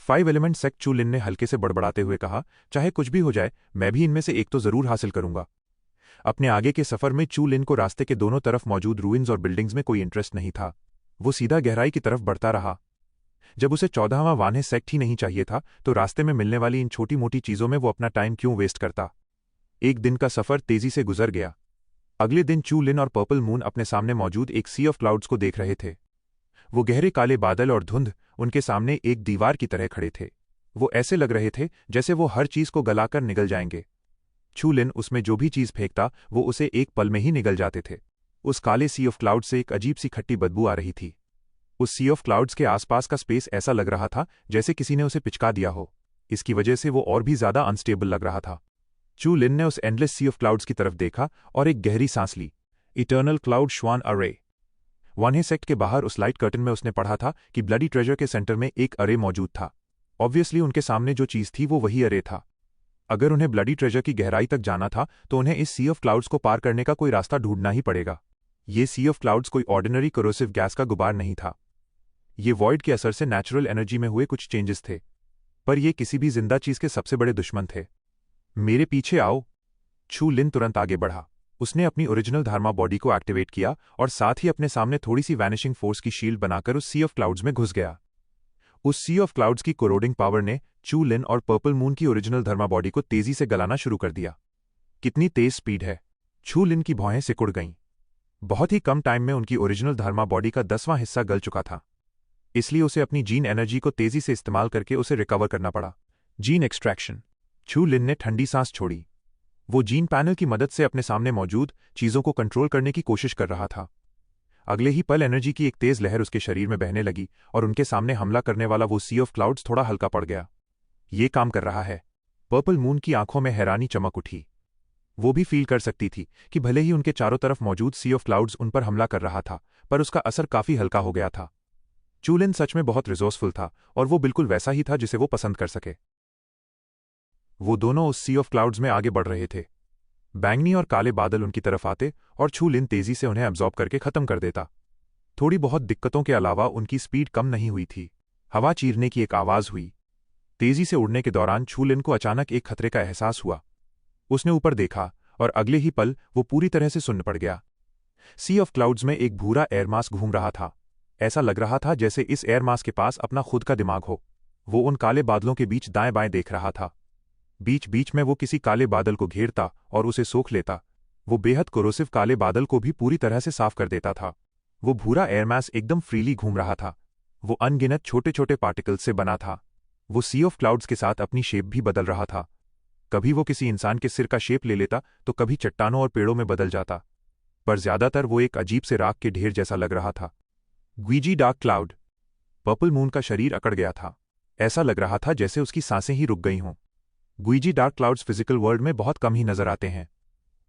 Speaker 1: 5 एलिमेंट सेक्ट, चू लिन ने हल्के से बड़बड़ाते हुए कहा, चाहे कुछ भी हो जाए, मैं भी इनमें से एक तो जरूर हासिल करूंगा। अपने आगे के सफर में चू लिन को रास्ते के दोनों तरफ मौजूद रूइंस और बिल्डिंग्स में कोई इंटरेस्ट नहीं था। वो सीधा गहराई की तरफ बढ़ता रहा। जब उसे 14वां वानहे सेक्ट ही नहीं चाहिए था, तो रास्ते में मिलने वाली इन छोटी मोटी चीजों में वो अपना टाइम क्यों वेस्ट करता। एक दिन का सफर तेजी से गुजर गया। अगले दिन चू लिन और पर्पल मून अपने सामने मौजूद एक सी ऑफ क्लाउड्स को देख रहे थे। वो गहरे काले बादल और धुंध उनके सामने एक दीवार की तरह खड़े थे। वो ऐसे लग रहे थे जैसे वो हर चीज को गलाकर निगल जाएंगे। छू लिन उसमें जो भी चीज फेंकता, वो उसे एक पल में ही निगल जाते थे। उस काले सी ऑफ क्लाउड से एक अजीब सी खट्टी बदबू आ रही थी। उस सी ऑफ क्लाउड्स के आसपास का स्पेस ऐसा लग रहा था जैसे किसी ने उसे पिचका दिया हो। इसकी वजह से वो और भी ज्यादा अनस्टेबल लग रहा था। चू लिन ने उस एंडलेस सी ऑफ क्लाउड्स की तरफ देखा और एक गहरी सांस ली। इटर्नल क्लाउड श्वान अरे। वानहे सेक्ट के बाहर उस लाइट कर्टन में उसने पढ़ा था कि ब्लडी ट्रेजर के सेंटर में एक अरे मौजूद था। ऑब्वियसली उनके सामने जो चीज थी वो वही अरे था। अगर उन्हें ब्लडी ट्रेजर की गहराई तक जाना था, तो उन्हें इस सी ऑफ क्लाउड्स को पार करने का कोई रास्ता ढूंढना ही पड़ेगा। ये सी ऑफ क्लाउड्स कोई ऑर्डिनरी कोरोसिव गैस का गुबार नहीं था। ये वॉइड के असर से नेचुरल एनर्जी में हुए कुछ चेंजेस थे। पर ये किसी भी जिंदा चीज के सबसे बड़े दुश्मन थे। मेरे पीछे आओ। छू लिन तुरंत आगे बढ़ा। उसने अपनी ओरिजिनल धार्मा बॉडी को एक्टिवेट किया और साथ ही अपने सामने थोड़ी सी वैनिशिंग फोर्स की शील्ड बनाकर उस सी ऑफ क्लाउड्स में घुस गया। उस सी ऑफ क्लाउड्स की कोरोडिंग पावर ने चू लिन और पर्पल मून की ओरिजिनल धर्मा बॉडी को तेजी से गलाना शुरू कर दिया। कितनी तेज स्पीड है! छू लिन की भौहें सिकुड़ गईं। बहुत ही कम टाइम में उनकी ओरिजिनल धर्मा बॉडी का 10वां हिस्सा गल चुका था। इसलिए उसे अपनी जीन एनर्जी को तेजी से इस्तेमाल करके उसे रिकवर करना पड़ा। Gene extraction. छू लिन ने ठंडी सांस छोड़ी। वो जीन पैनल की मदद से अपने सामने मौजूद चीजों को कंट्रोल करने की कोशिश कर रहा था। अगले ही पल एनर्जी की एक तेज लहर उसके शरीर में बहने लगी और उनके सामने हमला करने वाला वो सी ऑफ क्लाउड्स थोड़ा हल्का पड़ गया। ये काम कर रहा है। पर्पल मून की आंखों में हैरानी चमक उठी। वो भी फील कर सकती थी कि भले ही उनके चारों तरफ मौजूद सी ऑफ क्लाउड्स उन पर हमला कर रहा था, पर उसका असर काफी हल्का हो गया था। चू लिन सच में बहुत रिसोर्सफुल था और वो बिल्कुल वैसा ही था जिसे वो पसंद कर सके। वो दोनों उस सी ऑफ क्लाउड्स में आगे बढ़ रहे थे। बैंगनी और काले बादल उनकी तरफ आते और छू लिन तेजी से उन्हें अब्जॉर्ब करके खत्म कर देता। थोड़ी बहुत दिक्कतों के अलावा उनकी स्पीड कम नहीं हुई थी। हवा चीरने की एक आवाज हुई। तेजी से उड़ने के दौरान छू लिन को अचानक एक खतरे का एहसास हुआ। उसने ऊपर देखा और अगले ही पल वो पूरी तरह से सुन्न पड़ गया। सी ऑफ क्लाउड्स में एक भूरा एयर मास्क घूम रहा था। ऐसा लग रहा था जैसे इस एयर मास्क के पास अपना खुद का दिमाग हो। वो उन काले बादलों के बीच दाएं बाएं देख रहा था। बीच बीच में वो किसी काले बादल को घेरता और उसे सोख लेता। वो बेहद कोरोसिव काले बादल को भी पूरी तरह से साफ कर देता था। वो भूरा एयर मास्क एकदम फ्रीली घूम रहा था। वो अनगिनत छोटे छोटे पार्टिकल्स से बना था। वो सी ऑफ क्लाउड्स के साथ अपनी शेप भी बदल रहा था। कभी वो किसी इंसान के सिर का शेप ले लेता, तो कभी चट्टानों और पेड़ों में बदल जाता, पर ज्यादातर वो एक अजीब से राख के ढेर जैसा लग रहा था। ग्वीजी डार्क क्लाउड। पर्पल मून का शरीर अकड़ गया था। ऐसा लग रहा था जैसे उसकी सांसें ही रुक गई हों। ग्वीजी डार्क क्लाउड्स फिजिकल वर्ल्ड में बहुत कम ही नजर आते हैं।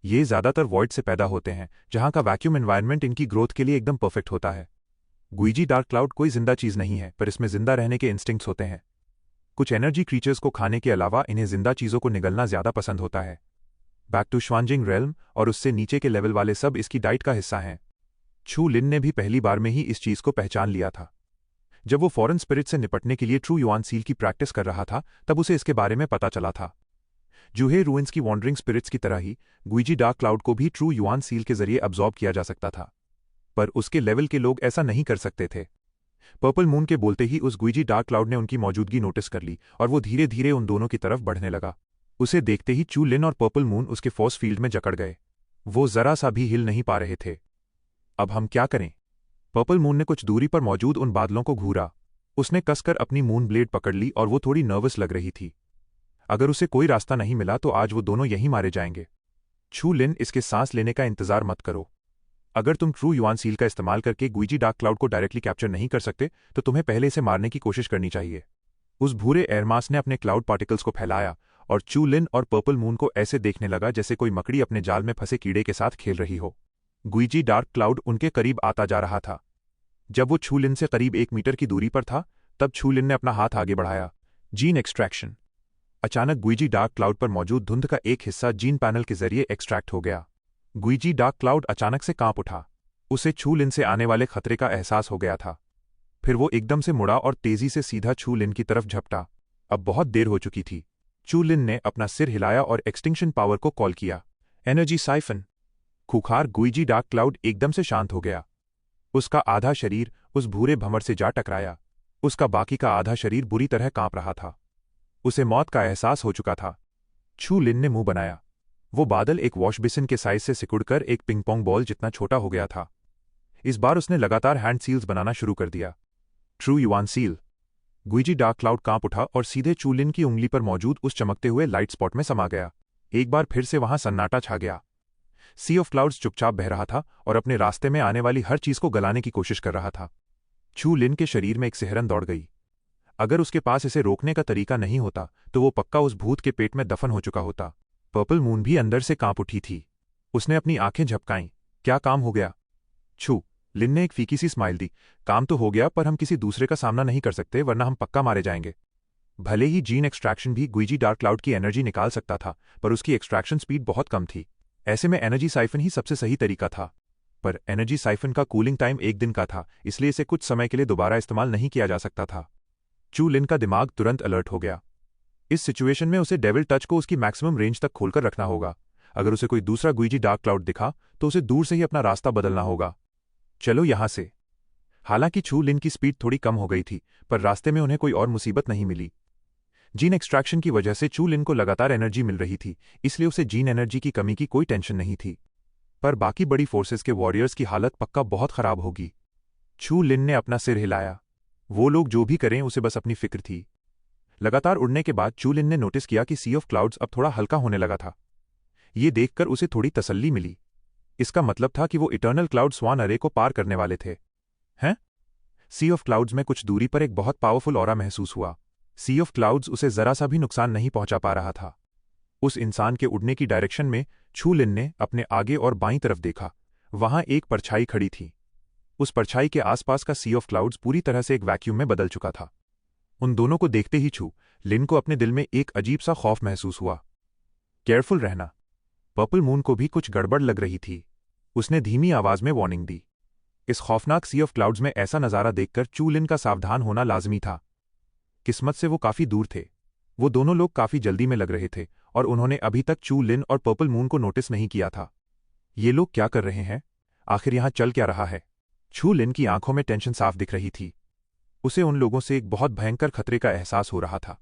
Speaker 1: ये ज्यादातर वॉइड से पैदा होते हैं, जहां का वैक्यूम एनवायरनमेंट इनकी ग्रोथ के लिए एकदम परफेक्ट होता है। ग्वीजी डार्क क्लाउड कोई जिंदा चीज नहीं है, पर इसमें जिंदा रहने के इंस्टिंक्ट्स होते हैं। कुछ एनर्जी क्रीचर्स को खाने के अलावा इन्हें जिंदा चीजों को निगलना ज्यादा पसंद होता है। बैक टू श्वांजिंग रेल्म और उससे नीचे के लेवल वाले सब इसकी डाइट का हिस्सा हैं। छू लिन ने भी पहली बार में ही इस चीज को पहचान लिया था। जब वो फॉरेन स्पिरिट से निपटने के लिए ट्रू युआन सील की प्रैक्टिस कर रहा था, तब उसे इसके बारे में पता चला था। जूहे रूइंस की वॉन्डरिंग स्पिरिट्स की तरह ही ग्वीजी डार्क क्लाउड को भी ट्रू युआन सील के जरिए अब्जॉर्ब किया जा सकता था, पर उसके लेवल के लोग ऐसा नहीं कर सकते थे। पर्पल मून के बोलते ही उस ग्वीजी डार्क क्लाउड ने उनकी मौजूदगी नोटिस कर ली और वो धीरे धीरे उन दोनों की तरफ बढ़ने लगा। उसे देखते ही चू लिन और पर्पल मून उसके फोर्स फील्ड में जकड़ गए। वो जरा सा भी हिल नहीं पा रहे थे। अब हम क्या करें? पर्पल मून ने कुछ दूरी पर मौजूद उन बादलों को घूरा। उसने कसकर अपनी मून ब्लेड पकड़ ली और वो थोड़ी नर्वस लग रही थी। अगर उसे कोई रास्ता नहीं मिला तो आज वो दोनों यहीं मारे जाएंगे। छू लिन, इसके सांस लेने का इंतजार मत करो। अगर तुम ट्रू युआन सील का इस्तेमाल करके गुइजी डार्क क्लाउड को डायरेक्टली कैप्चर नहीं कर सकते तो तुम्हें पहले इसे मारने की कोशिश करनी चाहिए। उस भूरे एयरमास ने अपने क्लाउड पार्टिकल्स को फैलाया और चू लिन और पर्पल मून को ऐसे देखने लगा जैसे कोई मकड़ी अपने जाल में फंसे कीड़े के साथ खेल रही हो। गुइजी डार्क क्लाउड उनके करीब आता जा रहा था। जब वो छू लिन से करीब 1 मीटर की दूरी पर था तब छू लिन ने अपना हाथ आगे बढ़ाया। Gene extraction. अचानक गुइजी डार्क क्लाउड पर मौजूद धुंध का एक हिस्सा जीन पैनल के जरिए एक्सट्रैक्ट हो गया। गुइजी डार्क क्लाउड अचानक से कांप उठा। उसे छू लिन से आने वाले खतरे का एहसास हो गया था। फिर वो एकदम से मुड़ा और तेजी से सीधा छू लिन की तरफ झपटा। अब बहुत देर हो चुकी थी। चू लिन ने अपना सिर हिलाया और एक्सटिंक्शन पावर को कॉल किया। Energy siphon. खूंखार गुइजी डार्क क्लाउड एकदम से शांत हो गया। उसका आधा शरीर उस भूरे भंवर से जा टकराया। उसका बाकी का आधा शरीर बुरी तरह कांप रहा था। उसे मौत का एहसास हो चुका था। छू लिन ने मुंह बनाया। वो बादल एक वॉश बेसिन के साइज से सिकुड़कर एक पिंग पोंग बॉल जितना छोटा हो गया था। इस बार उसने लगातार हैंड सील्स बनाना शुरू कर दिया। ट्रू युआन सील। गुइजी डार्क क्लाउड कांप उठा और सीधे चू लिन की उंगली पर मौजूद उस चमकते हुए लाइट स्पॉट में समा गया। एक बार फिर से वहां सन्नाटा छा गया। सी ऑफ क्लाउड्स चुपचाप बह रहा था और अपने रास्ते में आने वाली हर चीज को गलाने की कोशिश कर रहा था। छू लिन के शरीर में एक सिहरन दौड़ गई। अगर उसके पास इसे रोकने का तरीका नहीं होता तो वो पक्का उस भूत के पेट में दफन हो चुका होता। पर्पल मून भी अंदर से कांप उठी थी। उसने अपनी आंखें झपकाईं। क्या काम हो गया? छू लिन ने एक फीकी सी स्माइल दी। काम तो हो गया, पर हम किसी दूसरे का सामना नहीं कर सकते, वरना हम पक्का मारे जाएंगे। भले ही जीन एक्सट्रैक्शन भी गुइजी डार्क क्लाउड की एनर्जी निकाल सकता था, पर उसकी एक्सट्रैक्शन स्पीड बहुत कम थी। ऐसे में एनर्जी साइफन ही सबसे सही तरीका था। पर एनर्जी साइफन का कूलिंग टाइम 1 दिन का था, इसलिए इसे कुछ समय के लिए दोबारा इस्तेमाल नहीं किया जा सकता था। चू लिन का दिमाग तुरंत अलर्ट हो गया। इस सिचुएशन में उसे डेविल टच को उसकी मैक्सिमम रेंज तक खोलकर रखना होगा। अगर उसे कोई दूसरा गुइजी डार्क क्लाउड दिखा तो उसे दूर से ही अपना रास्ता बदलना होगा। चलो यहां से। हालांकि छू लिन की स्पीड थोड़ी कम हो गई थी, पर रास्ते में उन्हें कोई और मुसीबत नहीं मिली। जीन एक्सट्रैक्शन की वजह से चू लिन को लगातार एनर्जी मिल रही थी, इसलिए उसे जीन एनर्जी की कमी की कोई टेंशन नहीं थी। पर बाकी बड़ी फोर्सेस के वॉरियर्स की हालत पक्का बहुत खराब होगी। छू लिन ने अपना सिर हिलाया। वो लोग जो भी करें उसे बस अपनी फिक्र थी। लगातार उड़ने के बाद चू लिन ने नोटिस किया कि सी ऑफ क्लाउड्स अब थोड़ा हल्का होने लगा था। ये देखकर उसे थोड़ी तसल्ली मिली। इसका मतलब था कि वो इटर्नल क्लाउड स्वान अरे को पार करने वाले थे। हैं? सी ऑफ क्लाउड्स में कुछ दूरी पर एक बहुत पावरफुल ऑरा महसूस हुआ। सी ऑफ क्लाउड्स उसे जरा सा भी नुकसान नहीं पहुंचा पा रहा था। उस इंसान के उड़ने की डायरेक्शन में छू लिन ने अपने आगे और बाईं तरफ देखा। वहां एक परछाई खड़ी थी। उस परछाई के आसपास का सी ऑफ क्लाउड्स पूरी तरह से एक वैक्यूम में बदल चुका था। उन दोनों को देखते ही छू लिन को अपने दिल में एक अजीब सा खौफ महसूस हुआ। केयरफुल रहना। पर्पल मून को भी कुछ गड़बड़ लग रही थी। उसने धीमी आवाज में वार्निंग दी। इस खौफनाक सी ऑफ क्लाउड्स में ऐसा नजारा देखकर चू लिन का सावधान होना लाजमी था। किस्मत से वो काफी दूर थे। वो दोनों लोग काफी जल्दी में लग रहे थे और उन्होंने अभी तक चू लिन और पर्पल मून को नोटिस नहीं किया था। ये लोग क्या कर रहे हैं? आखिर यहां चल क्या रहा है? छू लिन की आंखों में टेंशन साफ दिख रही थी। उसे उन लोगों से एक बहुत भयंकर खतरे का एहसास हो रहा था।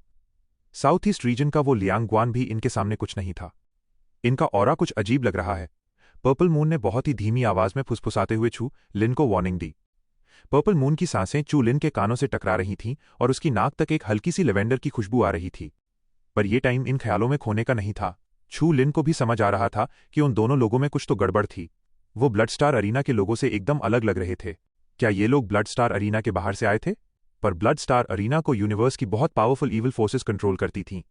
Speaker 1: साउथ ईस्ट रीजन का वो लियांगग्वान भी इनके सामने कुछ नहीं था। इनका ऑरा कुछ अजीब लग रहा है। पर्पल मून ने बहुत ही धीमी आवाज में फुसफुसाते हुए छू लिन को वार्निंग दी। पर्पल मून की सांसें चू लिन के कानों से टकरा रही थीं और उसकी नाक तक एक हल्की सी लेवेंडर की खुशबू आ रही थी। पर यह टाइम इन ख्यालों में खोने का नहीं था। छू लिन को भी समझ आ रहा था कि उन दोनों लोगों में कुछ तो गड़बड़ थी। वो ब्लड स्टार अरीना के लोगों से एकदम अलग लग रहे थे। क्या ये लोग ब्लड स्टार अरीना के बाहर से आए थे? पर ब्लड स्टार अरीना को यूनिवर्स की बहुत पावरफुल ईविल फोर्सेस कंट्रोल करती थीं।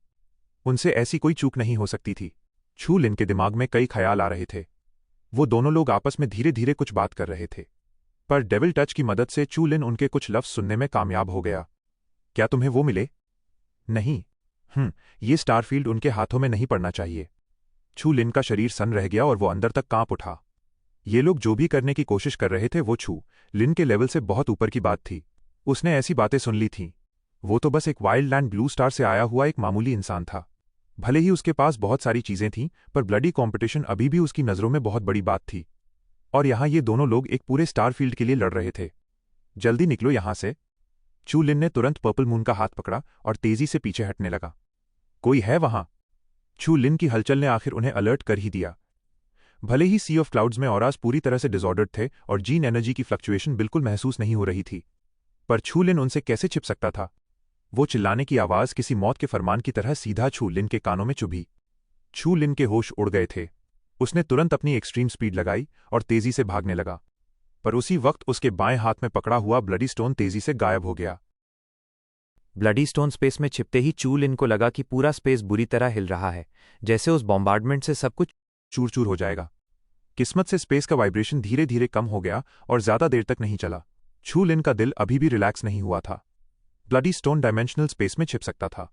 Speaker 1: उनसे ऐसी कोई चूक नहीं हो सकती थी। छू लिन के दिमाग में कई ख्याल आ रहे थे। वो दोनों लोग आपस में धीरे धीरे कुछ बात कर रहे थे। पर डेविल टच की मदद से चू लिन उनके कुछ लफ्ज सुनने में कामयाब हो गया। क्या तुम्हें वो मिले? नहीं। ये स्टारफील्ड उनके हाथों में नहीं पड़ना चाहिए। छू लिन का शरीर सन रह गया और वो अंदर तक कांप उठा। ये लोग जो भी करने की कोशिश कर रहे थे वो छू लिन के लेवल से बहुत ऊपर की बात थी। उसने ऐसी बातें सुन ली थीं। वो तो बस एक वाइल्ड लैंड ब्लू स्टार से आया हुआ एक मामूली इंसान था। भले ही उसके पास बहुत सारी चीजें थीं, पर ब्लडी कॉम्पिटिशन अभी भी उसकी नजरों में बहुत बड़ी बात थी। और यहां ये दोनों लोग एक पूरे स्टारफील्ड के लिए लड़ रहे थे। जल्दी निकलो यहां से। चू लिन ने तुरंत पर्पल मून का हाथ पकड़ा और तेजी से पीछे हटने लगा। कोई है वहां? छू लिन की हलचल ने आखिर उन्हें अलर्ट कर ही दिया। भले ही सी ऑफ क्लाउड्स में ऑरास पूरी तरह से डिसऑर्डर्ड थे और जीन एनर्जी की फ्लक्चुएशन बिल्कुल महसूस नहीं हो रही थी, पर छू लिन उनसे कैसे छिप सकता था। वो चिल्लाने की आवाज किसी मौत के फरमान की तरह सीधा छू लिन के कानों में चुभी। छू लिन के होश उड़ गए थे। उसने तुरंत अपनी एक्सट्रीम स्पीड लगाई और तेजी से भागने लगा, पर उसी वक्त उसके बाएं हाथ में पकड़ा हुआ ब्लडी स्टोन तेजी से गायब हो गया।
Speaker 2: ब्लडी स्टोन स्पेस में छिपते ही चू लिन को लगा कि पूरा स्पेस बुरी तरह हिल रहा है, जैसे उस बॉम्बार्डमेंट से सब कुछ
Speaker 1: चूर चूर हो जाएगा। किस्मत से स्पेस का वाइब्रेशन धीरे धीरे कम हो गया और ज्यादा देर तक नहीं चला। छू लिन का दिल अभी भी रिलैक्स नहीं हुआ था। ब्लडी स्टोन डायमेंशनल स्पेस में छिप सकता था,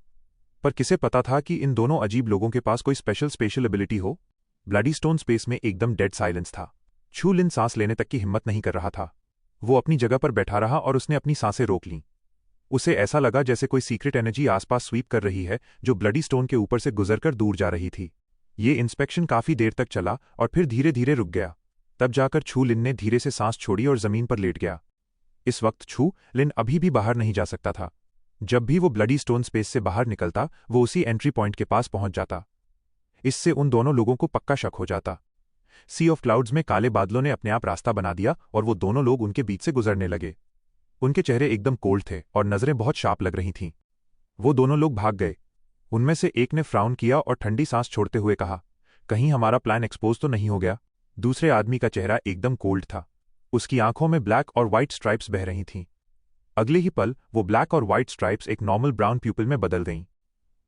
Speaker 1: पर किसे पता था कि इन दोनों अजीब लोगों के पास कोई स्पेशल एबिलिटी हो। ब्लडी स्टोन स्पेस में एकदम डेड साइलेंस था। छू लिन सांस लेने तक की हिम्मत नहीं कर रहा था। वो अपनी जगह पर बैठा रहा और उसने अपनी सांसें रोक लीं। उसे ऐसा लगा जैसे कोई सीक्रेट एनर्जी आसपास स्वीप कर रही है जो ब्लडी स्टोन के ऊपर से गुजरकर दूर जा रही थी। ये इंस्पेक्शन काफी देर तक चला और फिर धीरे धीरे रुक गया। तब जाकर छू लिन ने धीरे से सांस छोड़ी और जमीन पर लेट गया। इस वक्त छू लिन अभी भी बाहर नहीं जा सकता था। जब भी वो ब्लडी स्टोन स्पेस से बाहर निकलता, वो उसी एंट्री पॉइंट के पास पहुंच जाता। इससे उन दोनों लोगों को पक्का शक हो जाता। सी ऑफ क्लाउड्स में काले बादलों ने अपने आप रास्ता बना दिया और वो दोनों लोग उनके बीच से गुजरने लगे। उनके चेहरे एकदम कोल्ड थे और नजरें बहुत शार्प लग रही थीं। वो दोनों लोग भाग गए। उनमें से एक ने फ्राउन किया और ठंडी सांस छोड़ते हुए कहा, कहीं हमारा प्लान एक्सपोज तो नहीं हो गया। दूसरे आदमी का चेहरा एकदम कोल्ड था। उसकी आंखों में ब्लैक और व्हाइट स्ट्राइप्स बह रही थीं। अगले ही पल वो ब्लैक और व्हाइट स्ट्राइप्स एक नॉर्मल ब्राउन प्यूपिल में बदल गईं।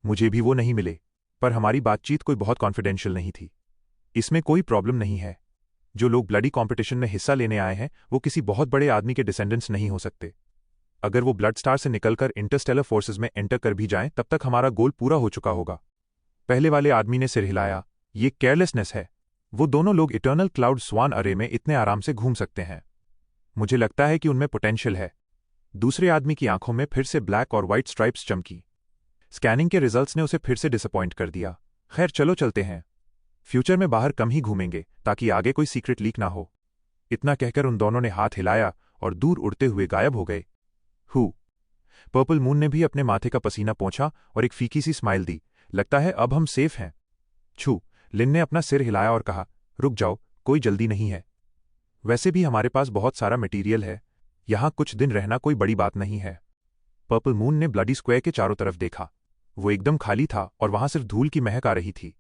Speaker 1: मुझे भी वो नहीं मिले, पर हमारी बातचीत कोई बहुत कॉन्फिडेंशियल नहीं थी। इसमें कोई प्रॉब्लम नहीं है। जो लोग ब्लडी कॉम्पिटिशन में हिस्सा लेने आए हैं वो किसी बहुत बड़े आदमी के डिसेंडेंट्स नहीं हो सकते। अगर वो ब्लड स्टार से निकलकर इंटरस्टेलर फोर्सेस में एंटर कर भी जाएं तब तक हमारा गोल पूरा हो चुका होगा। पहले वाले आदमी ने सिर हिलाया। ये केयरलेसनेस है। वो दोनों लोग इटर्नल क्लाउड स्वान अरे में इतने आराम से घूम सकते हैं। मुझे लगता है कि उनमें पोटेंशियल है। दूसरे आदमी की आंखों में फिर से ब्लैक और व्हाइट स्ट्राइप्स चमकी। स्कैनिंग के रिजल्ट्स ने उसे फिर से डिसअपॉइंट कर दिया। खैर चलो चलते हैं। फ्यूचर में बाहर कम ही घूमेंगे ताकि आगे कोई सीक्रेट लीक ना हो। इतना कहकर उन दोनों ने हाथ हिलाया और दूर उड़ते हुए गायब हो गए। पर्पल मून ने भी अपने माथे का पसीना पोंछा और एक फीकी सी स्माइल दी। लगता है अब हम सेफ हैं। छू लिन ने अपना सिर हिलाया और कहा, रुक जाओ, कोई जल्दी नहीं है। वैसे भी हमारे पास बहुत सारा मटेरियल है। यहां कुछ दिन रहना कोई बड़ी बात नहीं है। पर्पल मून ने ब्लडी स्क्वायर के चारों तरफ देखा। वो एकदम खाली था और वहां सिर्फ धूल की महक आ रही थी।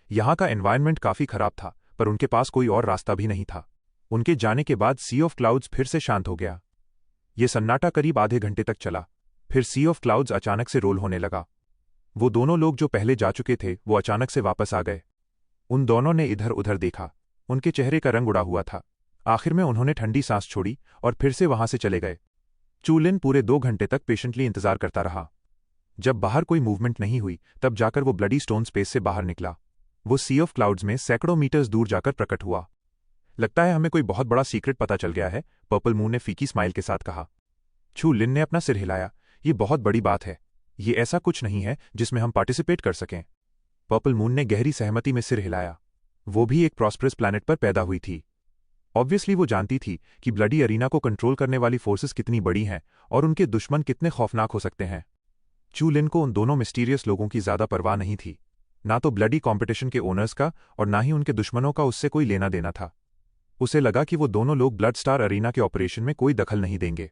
Speaker 1: यहां का एनवायरनमेंट काफी खराब था, पर उनके पास कोई और रास्ता भी नहीं था। उनके जाने के बाद सी ऑफ क्लाउड्स फिर से शांत हो गया। ये सन्नाटा करीब आधे घंटे तक चला। फिर सी ऑफ क्लाउड्स अचानक से रोल होने लगा। वो दोनों लोग जो पहले जा चुके थे वो अचानक से वापस आ गए। उन दोनों ने इधर उधर देखा। उनके चेहरे का रंग उड़ा हुआ था। आखिर में उन्होंने ठंडी सांस छोड़ी और फिर से वहां से चले गए। चू लिन पूरे 2 घंटे तक पेशेंटली इंतजार करता रहा। जब बाहर कोई मूवमेंट नहीं हुई तब जाकर वो ब्लडी स्टोन स्पेस से बाहर निकला। वो सी ऑफ क्लाउड्स में सैकड़ों मीटर्स दूर जाकर प्रकट हुआ। लगता है हमें कोई बहुत बड़ा सीक्रेट पता चल गया है, पर्पल मून ने फीकी स्माइल के साथ कहा। छू लिन ने अपना सिर हिलाया। ये बहुत बड़ी बात है। ये ऐसा कुछ नहीं है जिसमें हम पार्टिसिपेट कर सकें। पर्पल मून ने गहरी सहमति में सिर हिलाया। वो भी एक प्रॉस्परस प्लैनेट पर पैदा हुई थी। ऑब्वियसली वो जानती थी कि ब्लडी अरीना को कंट्रोल करने वाली फोर्सेस कितनी बड़ी हैं और उनके दुश्मन कितने खौफनाक हो सकते हैं। चू लिन को उन दोनों मिस्टीरियस लोगों की ज्यादा परवाह नहीं थी। ना तो ब्लडी कॉम्पिटिशन के ओनर्स का और ना ही उनके दुश्मनों का उससे कोई लेना देना था। उसे लगा कि वो दोनों लोग ब्लड स्टार अरीना के ऑपरेशन में कोई दखल नहीं देंगे,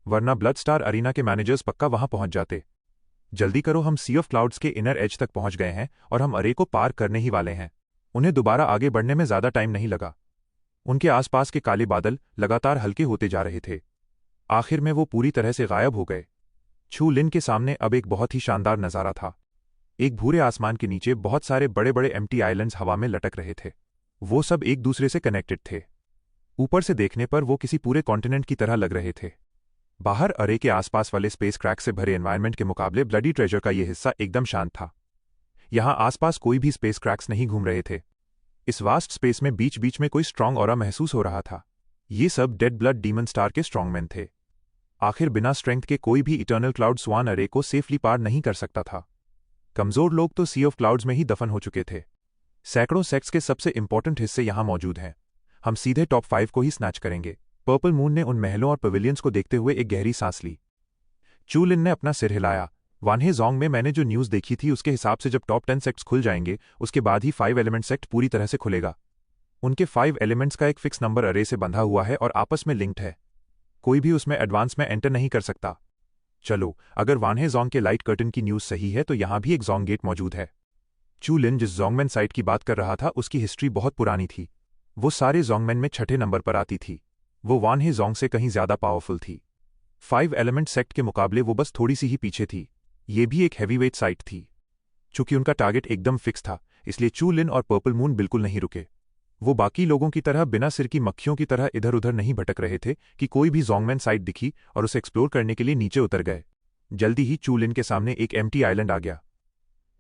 Speaker 1: वरना ब्लड स्टार अरीना के मैनेजर्स पक्का वहां पहुंच जाते। जल्दी करो, हम सी ऑफ क्लाउड्स के इनर एज तक पहुंच गए हैं और हम अरे को पार करने ही वाले हैं। उन्हें दोबारा आगे बढ़ने में ज्यादा टाइम नहीं लगा। उनके आसपास के काले बादल लगातार हल्के होते जा रहे थे। आखिर में वो पूरी तरह से गायब हो गए। छू लिन के सामने अब एक बहुत ही शानदार नजारा था। एक भूरे आसमान के नीचे बहुत सारे बड़े बड़े एम्प्टी आइलैंड्स हवा में लटक रहे थे। वो सब एक दूसरे से कनेक्टेड थे। ऊपर से देखने पर वो किसी पूरे कॉन्टिनेंट की तरह लग रहे थे। बाहर अरे के आसपास वाले स्पेस क्रैक से भरे एनवायरनमेंट के मुकाबले ब्लडी ट्रेजर का ये हिस्सा एकदम शांत था। यहां आसपास कोई भी स्पेस क्रैक्स नहीं घूम रहे थे। इस वास्ट स्पेस में बीच बीच में कोई स्ट्रांग ऑरा महसूस हो रहा था। ये सब डेड ब्लड डीमन स्टार के स्ट्रांगमैन थे। आखिर बिना स्ट्रेंथ के कोई भी इटर्नल क्लाउड स्वान अरे को सेफली पार नहीं कर सकता था। कमजोर लोग तो सी ऑफ क्लाउड्स में ही दफन हो चुके थे। सैकड़ों सेक्स के सबसे इंपॉर्टेंट हिस्से यहां मौजूद हैं। हम सीधे टॉप 5 को ही स्नैच करेंगे। पर्पल मून ने उन महलों और पवेलियंस को देखते हुए एक गहरी सांस ली। चू लिन ने अपना सिर हिलाया। वानहे जोंग में मैंने जो न्यूज़ देखी थी उसके हिसाब से जब टॉप 10 सेक्ट्स खुल जाएंगे उसके बाद ही 5 एलिमेंट सेक्ट पूरी तरह से खुलेगा। उनके 5 एलिमेंट्स का एक फिक्स नंबर अरे से बंधा हुआ है और आपस में लिंक्ड है। कोई भी उसमें एडवांस में एंटर नहीं कर सकता। चलो, अगर वानहे जोंग के लाइट कर्टन की न्यूज़ सही है तो यहाँ भी एक जोंग गेट मौजूद है। चू लिन जिस जोंगमैन साइट की बात कर रहा था उसकी हिस्ट्री बहुत पुरानी थी। वो सारे जोंगमैन में छठे नंबर पर आती थी। वो वानहे जोंग से कहीं ज्यादा पावरफुल थी। 5 एलिमेंट सेक्ट के मुकाबले वो बस थोड़ी सी ही पीछे थी। ये भी एक हैवीवेट साइट थी। चूंकि उनका टारगेट एकदम फिक्स था, इसलिए चू लिन और पर्पल मून बिल्कुल नहीं रुके। वो बाकी लोगों की तरह बिना सिर की मक्खियों की तरह इधर उधर नहीं भटक रहे थे कि कोई भी जोंगमैन साइट दिखी और उसे एक्सप्लोर करने के लिए नीचे उतर गए। जल्दी ही चू लिन के सामने एक एम्प्टी आइलैंड आ गया।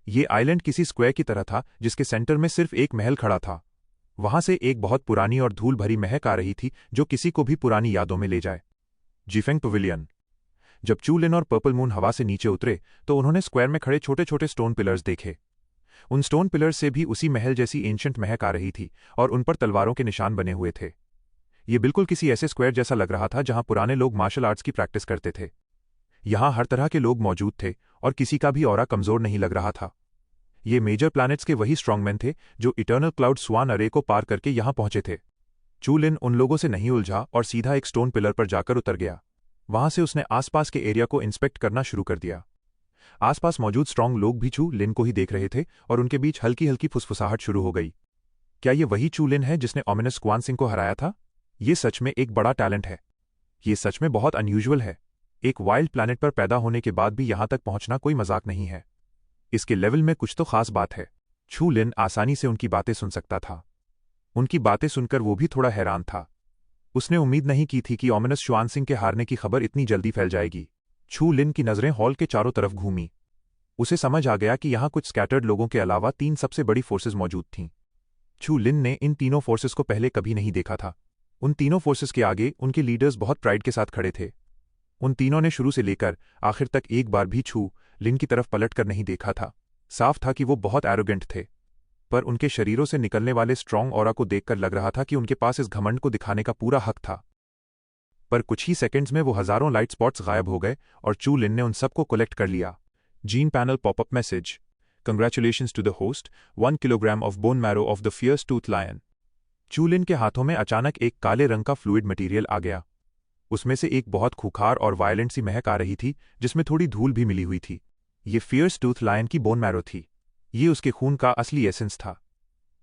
Speaker 1: ये आइलैंड किसी स्क्वायर की तरह था जिसके सेंटर में सिर्फ एक महल खड़ा था। वहां से एक बहुत पुरानी और धूल भरी महक आ रही थी जो किसी को भी पुरानी यादों में ले जाए। जीफेंग पवेलियन। जब चू लिन और पर्पल मून हवा से नीचे उतरे तो उन्होंने स्क्वायर में खड़े छोटे छोटे स्टोन पिलर्स देखे। उन स्टोन पिलर्स से भी उसी महल जैसी एंशंट महक आ रही थी और उन पर तलवारों के निशान बने हुए थे। ये बिल्कुल किसी ऐसे स्क्वायर जैसा लग रहा था जहां पुराने लोग मार्शल आर्ट्स की प्रैक्टिस करते थे। यहां हर तरह के लोग मौजूद थे और किसी का भी ऑरा कमजोर नहीं लग रहा था। ये मेजर प्लैनेट्स के वही स्ट्रांगमैन थे जो इटर्नल क्लाउड स्वान अरे को पार करके यहां पहुंचे थे। चू लिन उन लोगों से नहीं उलझा और सीधा एक स्टोन पिलर पर जाकर उतर गया। वहां से उसने आसपास के एरिया को इंस्पेक्ट करना शुरू कर दिया। आसपास मौजूद स्ट्रांग लोग भी चू लिन को ही देख रहे थे और उनके बीच हल्की हल्की फुसफुसाहट शुरू हो गई। क्या ये वही चू लिन है जिसने ओमिनस क्वान सिंह को हराया था? ये सच में एक बड़ा टैलेंट है। ये सच में बहुत अनयूजुअल है। एक वाइल्ड प्लैनेट पर पैदा होने के बाद भी यहां तक पहुंचना कोई मजाक नहीं है। इसके लेवल में कुछ तो खास बात है। चू लिन आसानी से उनकी बातें सुन सकता था। उनकी बातें सुनकर वो भी थोड़ा हैरान था। उसने उम्मीद नहीं की थी कि ओमिनस श्वान सिंह के हारने की खबर इतनी जल्दी फैल जाएगी। चू लिन की नजरें हॉल के चारों तरफ घूमी। उसे समझ आ गया कि यहां कुछ स्कैटर्ड लोगों के अलावा 3 सबसे बड़ी फोर्सेस मौजूद थीं। चू लिन ने इन तीनों फोर्सेस को पहले कभी नहीं देखा था। उन तीनों फोर्सेस के आगे उनके लीडर्स बहुत प्राइड के साथ खड़े थे। उन तीनों ने शुरू से लेकर आखिर तक एक बार भी चू लिन की तरफ पलट कर नहीं देखा था। साफ था कि वो बहुत एरोगेंट थे, पर उनके शरीरों से निकलने वाले स्ट्रॉन्ग ऑरा को देखकर लग रहा था कि उनके पास इस घमंड को दिखाने का पूरा हक था। पर कुछ ही सेकंड्स में वो हजारों लाइट स्पॉट्स गायब हो गए और चू लिन ने उन सबको कलेक्ट कर लिया। Gene panel popup message. Congratulations to the host, 1 kilogram of bone marrow of the fierce tooth lion. Chu Lin के हाथों में अचानक एक काले रंग का फ्लूइड मटेरियल आ गया। उसमें से एक बहुत खूंखार और वायलेंट सी महक आ रही थी जिसमें थोड़ी धूल भी मिली हुई थी। ये फियर्स टूथ लायन की बोन मैरो थी। ये उसके खून का असली एसेंस था।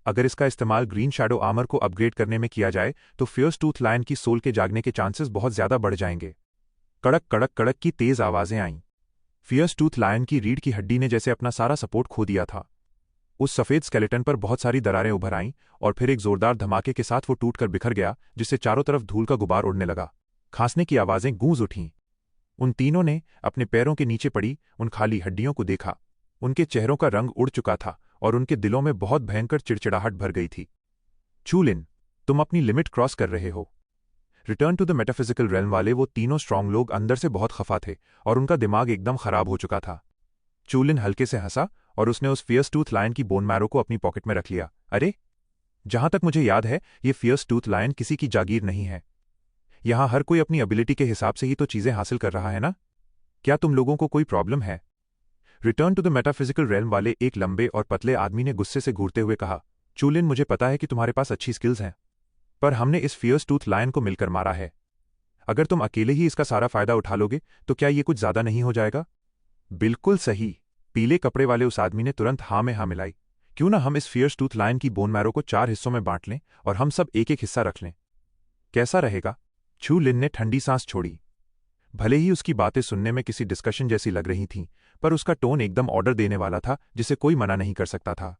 Speaker 1: अगर इसका इस्तेमाल ग्रीन शैडो आर्मर को अपग्रेड करने में किया जाए तो फियर्स टूथ लायन की सोल के जागने के चांसेस बहुत ज्यादा बढ़ जाएंगे। कड़क कड़क कड़क की तेज आवाजें आईं। फियर्स टूथ लायन की रीढ़ की हड्डी ने जैसे अपना सारा सपोर्ट खो दिया था। उस सफेद स्केलेटन पर बहुत सारी दरारें उभर आईं और फिर एक जोरदार धमाके के साथ वो टूटकर बिखर गया, जिससे चारों तरफ धूल का गुबार उड़ने लगा। खांसने की आवाजें गूंज उठीं। उन तीनों ने अपने पैरों के नीचे पड़ी उन खाली हड्डियों को देखा। उनके चेहरों का रंग उड़ चुका था और उनके दिलों में बहुत भयंकर चिड़चिड़ाहट भर गई थी। चू लिन, तुम अपनी लिमिट क्रॉस कर रहे हो। Return to the metaphysical realm वाले वो तीनों स्ट्रांग लोग अंदर से बहुत खफा थे और उनका दिमाग एकदम खराब हो चुका था। चू लिन हल्के से हंसा और उसने उस फियर्स टूथ लायन की बोन मैरो को अपनी पॉकेट में रख लिया। अरे, जहां तक मुझे याद है ये फियर्स टूथ लायन किसी की जागीर नहीं है। यहां हर कोई अपनी एबिलिटी के हिसाब से ही तो चीजें हासिल कर रहा है ना? क्या तुम लोगों को कोई प्रॉब्लम है? Return to the metaphysical realm वाले एक लंबे और पतले आदमी ने गुस्से से घूरते हुए कहा, चू लिन, मुझे पता है कि तुम्हारे पास अच्छी स्किल्स हैं, पर हमने इस फियर्स टूथ लायन को मिलकर मारा है। अगर तुम अकेले ही इसका सारा फायदा उठा लोगे तो क्या ये कुछ ज्यादा नहीं हो जाएगा? बिल्कुल सही। पीले कपड़े वाले उस आदमी ने तुरंत हाँ में हाँ मिलाई। क्यों ना हम इस फियर्स टूथ लायन की बोन मैरो को 4 हिस्सों में बांट लें और हम सब एक एक हिस्सा रख लें। कैसा रहेगा? चू लिन ने ठंडी सांस छोड़ी। भले ही उसकी बातें सुनने में किसी डिस्कशन जैसी लग रही थीं, पर उसका टोन एकदम ऑर्डर देने वाला था जिसे कोई मना नहीं कर सकता था।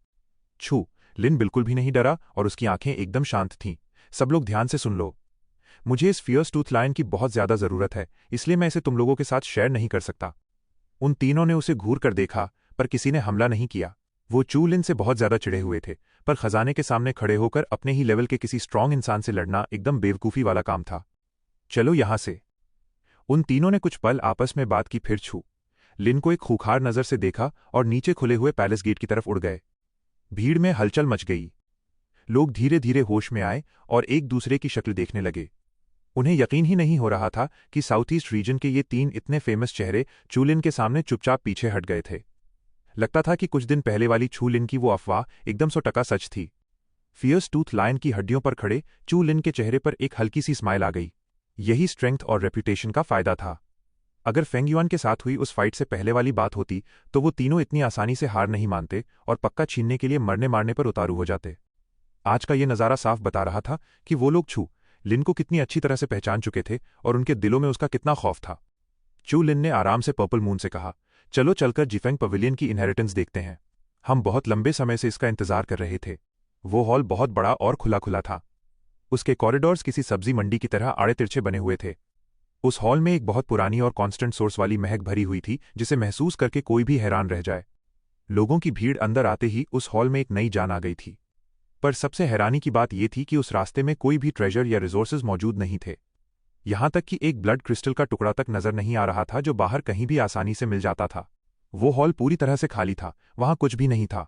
Speaker 1: चू लिन बिल्कुल भी नहीं डरा और उसकी आंखें एकदम शांत थीं। सब लोग ध्यान से सुन लो। मुझे इस फियर्स टूथ लायन की बहुत ज्यादा जरूरत है, इसलिए मैं इसे तुम लोगों के साथ शेयर नहीं कर सकता। उन तीनों ने उसे घूर कर देखा, पर किसी ने हमला नहीं किया। वो चू लिन से बहुत ज्यादा चिढ़े हुए थे, पर खजाने के सामने खड़े होकर अपने ही लेवल के किसी स्ट्रांग इंसान से लड़ना एकदम बेवकूफी वाला काम था। चलो यहां से। उन तीनों ने कुछ पल आपस में बात की, फिर चू लिन को एक खूंखार नजर से देखा और नीचे खुले हुए पैलेस गेट की तरफ उड़ गए। भीड़ में हलचल मच गई। लोग धीरे धीरे होश में आए और एक दूसरे की शक्ल देखने लगे। उन्हें यकीन ही नहीं हो रहा था कि साउथ ईस्ट रीजन के ये 3 इतने फेमस चेहरे चूलिन के सामने चुपचाप पीछे हट गए थे। लगता था कि कुछ दिन पहले वाली चूलिन की वो अफवाह एकदम 100% सच थी। फियर्स टूथ लायन की हड्डियों पर खड़े चूलिन के चेहरे पर एक हल्की सी स्माइल आ गई। यही स्ट्रेंथ और रेपुटेशन का फायदा था। अगर फेंग युआन के साथ हुई उस फाइट से पहले वाली बात होती तो वो तीनों इतनी आसानी से हार नहीं मानते और पक्का छीनने के लिए मरने मारने पर उतारू हो जाते। आज का ये नज़ारा साफ बता रहा था कि वो लोग चू लिन को कितनी अच्छी तरह से पहचान चुके थे और उनके दिलों में उसका कितना खौफ था। चू लिन ने आराम से पर्पल मून से कहा, चलो चलकर जिफेंग पवेलियन की इनहेरिटेंस देखते हैं। हम बहुत लंबे समय से इसका इंतजार कर रहे थे। वो हॉल बहुत बड़ा और खुला खुला था। उसके कॉरिडोर्स किसी सब्जी मंडी की तरह आड़े तिरछे बने हुए थे। उस हॉल में एक बहुत पुरानी और कांस्टेंट सोर्स वाली महक भरी हुई थी जिसे महसूस करके कोई भी हैरान रह जाए। लोगों की भीड़ अंदर आते ही उस हॉल में एक नई जान आ गई थी। पर सबसे हैरानी की बात यह थी कि उस रास्ते में कोई भी ट्रेजर या रिसोर्सेज मौजूद नहीं थे। यहां तक कि एक ब्लड क्रिस्टल का टुकड़ा तक नजर नहीं आ रहा था जो बाहर कहीं भी आसानी से मिल जाता था। वो हॉल पूरी तरह से खाली था, वहां कुछ भी नहीं था।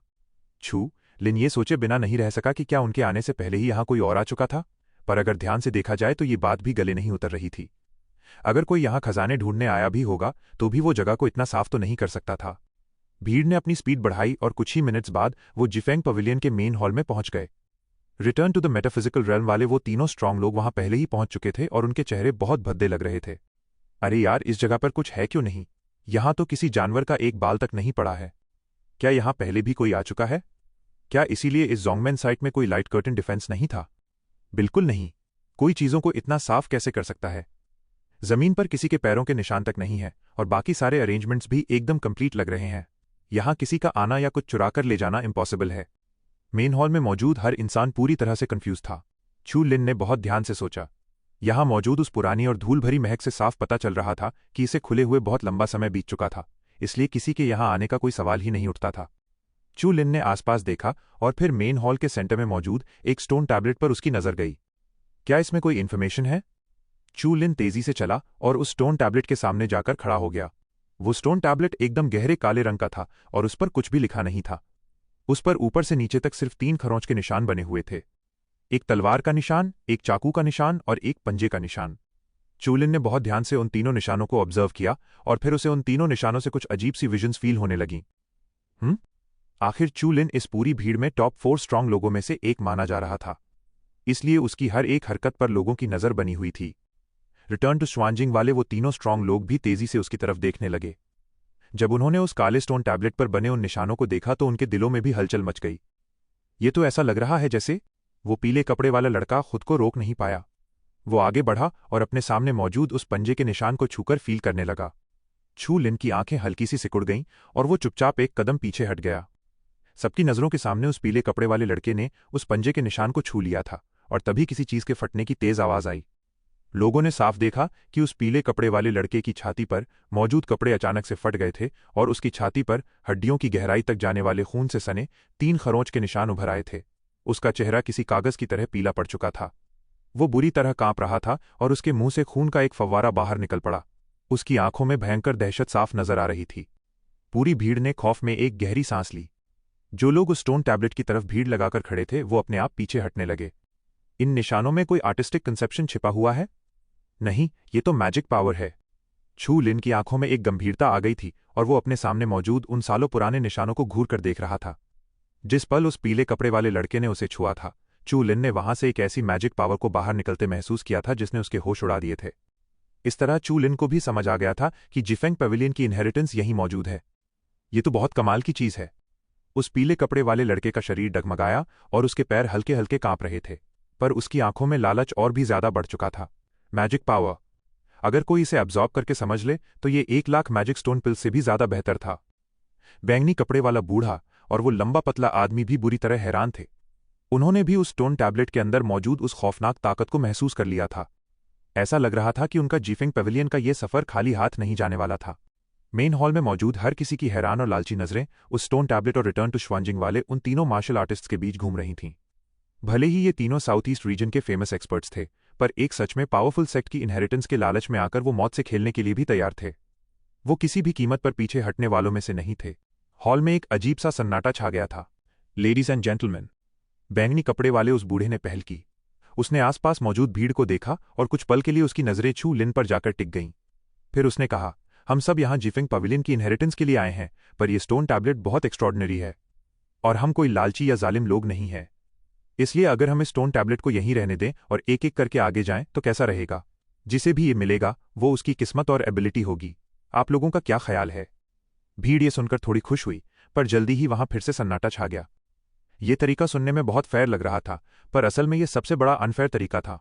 Speaker 1: छू लिन ये सोचे बिना नहीं रह सका कि क्या उनके आने से पहले ही यहां कोई और आ चुका था। पर अगर ध्यान से देखा जाए तो ये बात भी गले नहीं उतर रही थी। अगर कोई यहां खजाने ढूंढने आया भी होगा तो भी वो जगह को इतना साफ तो नहीं कर सकता था। भीड़ ने अपनी स्पीड बढ़ाई और कुछ ही मिनट्स बाद वो जिफेंग पवेलियन के मेन हॉल में पहुंच गए। Return to the metaphysical realm वाले वो तीनों स्ट्रांग लोग वहां पहले ही पहुंच चुके थे और उनके चेहरे बहुत भद्दे लग रहे थे। अरे यार, इस जगह पर कुछ है क्यों नहीं? यहां तो किसी जानवर का एक बाल तक नहीं पड़ा है। क्या यहां पहले भी कोई आ चुका है? क्या इसीलिए इस जोंगमेन साइट में कोई लाइट कर्टन डिफेंस नहीं था? बिल्कुल नहीं। कोई चीजों को इतना साफ कैसे कर सकता है? जमीन पर किसी के पैरों के निशान तक नहीं है और बाकी सारे अरेंजमेंट्स भी एकदम कंप्लीट लग रहे हैं। यहां किसी का आना या कुछ चुराकर ले जाना इम्पॉसिबल है। मेन हॉल में मौजूद हर इंसान पूरी तरह से कंफ्यूज था। चू लिन ने बहुत ध्यान से सोचा। यहां मौजूद उस पुरानी और धूल भरी महक से साफ पता चल रहा था कि इसे खुले हुए बहुत लंबा समय बीत चुका था, इसलिए किसी के यहां आने का कोई सवाल ही नहीं उठता था। चू लिन ने आसपास देखा और फिर मेन हॉल के सेंटर में मौजूद एक स्टोन टैबलेट पर उसकी नजर गई। क्या इसमें कोई इन्फॉर्मेशन है? चू लिन तेजी से चला और उस स्टोन टैबलेट के सामने जाकर खड़ा हो गया। वो स्टोन टैबलेट एकदम गहरे काले रंग का था और उस पर कुछ भी लिखा नहीं था। उस पर ऊपर से नीचे तक सिर्फ 3 खरोंच के निशान बने हुए थे। एक तलवार का निशान, एक चाकू का निशान और एक पंजे का निशान। चूलिन ने बहुत ध्यान से उन तीनों निशानों को ऑब्जर्व किया और फिर उसे उन तीनों निशानों से कुछ अजीब सी विजन्स फील होने लगी। आखिर चूलिन इस पूरी भीड़ में टॉप 4 स्ट्रांग लोगों में से एक माना जा रहा था, इसलिए उसकी हर एक हरकत पर लोगों की नजर बनी हुई थी। रिटर्न टू स्वांजिंग वाले वो तीनों स्ट्रांग लोग भी तेजी से उसकी तरफ देखने लगे। जब उन्होंने उस काले स्टोन टैबलेट पर बने उन निशानों को देखा तो उनके दिलों में भी हलचल मच गई। ये तो ऐसा लग रहा है जैसे वो पीले कपड़े वाला लड़का खुद को रोक नहीं पाया। वो आगे बढ़ा और अपने सामने मौजूद उस पंजे के निशान को छूकर फील करने लगा। छू लिन की आंखें हल्की सी सिकुड़ गईं और वो चुपचाप एक कदम पीछे हट गया। सबकी नजरों के सामने उस पीले कपड़े वाले लड़के ने उस पंजे के निशान को छू लिया था और तभी किसी चीज के फटने की तेज आवाज आई। लोगों ने साफ देखा कि उस पीले कपड़े वाले लड़के की छाती पर मौजूद कपड़े अचानक से फट गए थे और उसकी छाती पर हड्डियों की गहराई तक जाने वाले खून से सने 3 खरोंच के निशान उभर आए थे। उसका चेहरा किसी कागज की तरह पीला पड़ चुका था। वो बुरी तरह कांप रहा था और उसके मुंह से खून का एक फव्वारा बाहर निकल पड़ा। उसकी आंखों में भयंकर दहशत साफ नजर आ रही थी। पूरी भीड़ ने खौफ में एक गहरी सांस ली। जो लोग उस स्टोन टैबलेट की तरफ भीड़ लगाकर खड़े थे वो अपने आप पीछे हटने लगे। इन निशानों में कोई आर्टिस्टिक कंसेप्शन छिपा हुआ है? नहीं, ये तो मैजिक पावर है। छू लिन की आंखों में एक गंभीरता आ गई थी और वो अपने सामने मौजूद उन सालों पुराने निशानों को घूर कर देख रहा था। जिस पल उस पीले कपड़े वाले लड़के ने उसे छुआ था, चू लिन ने वहां से एक ऐसी मैजिक पावर को बाहर निकलते महसूस किया था जिसने उसके होश उड़ा दिए थे। इस तरह चू लिन को भी समझ आ गया था कि जिफेंग पवेलियन की इनहेरिटेंस यहीं मौजूद है। ये तो बहुत कमाल की चीज है। उस पीले कपड़े वाले लड़के का शरीर डगमगाया और उसके पैर हल्के हल्के कांप रहे थे, पर उसकी आंखों में लालच और भी ज्यादा बढ़ चुका था। मैजिक पावर, अगर कोई इसे अब्जॉर्ब करके समझ ले तो ये 1 लाख मैजिक स्टोन पिल्स से भी ज्यादा बेहतर था। बैंगनी कपड़े वाला बूढ़ा और वो लंबा पतला आदमी भी बुरी तरह हैरान थे। उन्होंने भी उस स्टोन टैबलेट के अंदर मौजूद उस खौफनाक ताकत को महसूस कर लिया था। ऐसा लग रहा था कि उनका जिफेंग पवेलियन का ये सफर खाली हाथ नहीं जाने वाला था। मेन हॉल में मौजूद हर किसी की हैरान और लालची नजरें उस स्टोन टैबलेट और रिटर्न टू स्वांजिंग वाले उन तीनों मार्शल आर्टिस्ट्स के बीच घूम रही थीं। भले ही ये तीनों साउथ ईस्ट रीजन के फेमस एक्सपर्ट्स थे, पर एक सच में पावरफुल सेक्ट की इनहेरिटेंस के लालच में आकर वो मौत से खेलने के लिए भी तैयार थे। वो किसी भी कीमत पर पीछे हटने वालों में से नहीं थे। हॉल में एक अजीब सा सन्नाटा छा गया था। लेडीज एंड जेंटलमैन, बैंगनी कपड़े वाले उस बूढ़े ने पहल की। उसने आसपास मौजूद भीड़ को देखा और कुछ पल के लिए उसकी नजरें छू लिन पर जाकर टिक गईं। फिर उसने कहा, हम सब यहाँ जिफिंग पवेलियन की इनहेरिटेंस के लिए आए हैं, पर यह स्टोन टैबलेट बहुत एक्स्ट्रॉर्डनरी है और हम कोई लालची या जालिम लोग नहीं हैं। इसलिए अगर हम इस स्टोन टैबलेट को यहीं रहने दें और एक एक करके आगे जाएं तो कैसा रहेगा? जिसे भी ये मिलेगा वो उसकी किस्मत और एबिलिटी होगी। आप लोगों का क्या ख्याल है? भीड़ ये सुनकर थोड़ी खुश हुई, पर जल्दी ही वहां फिर से सन्नाटा छा गया। ये तरीका सुनने में बहुत फेयर लग रहा था, पर असल में यह सबसे बड़ा अनफेयर तरीका था।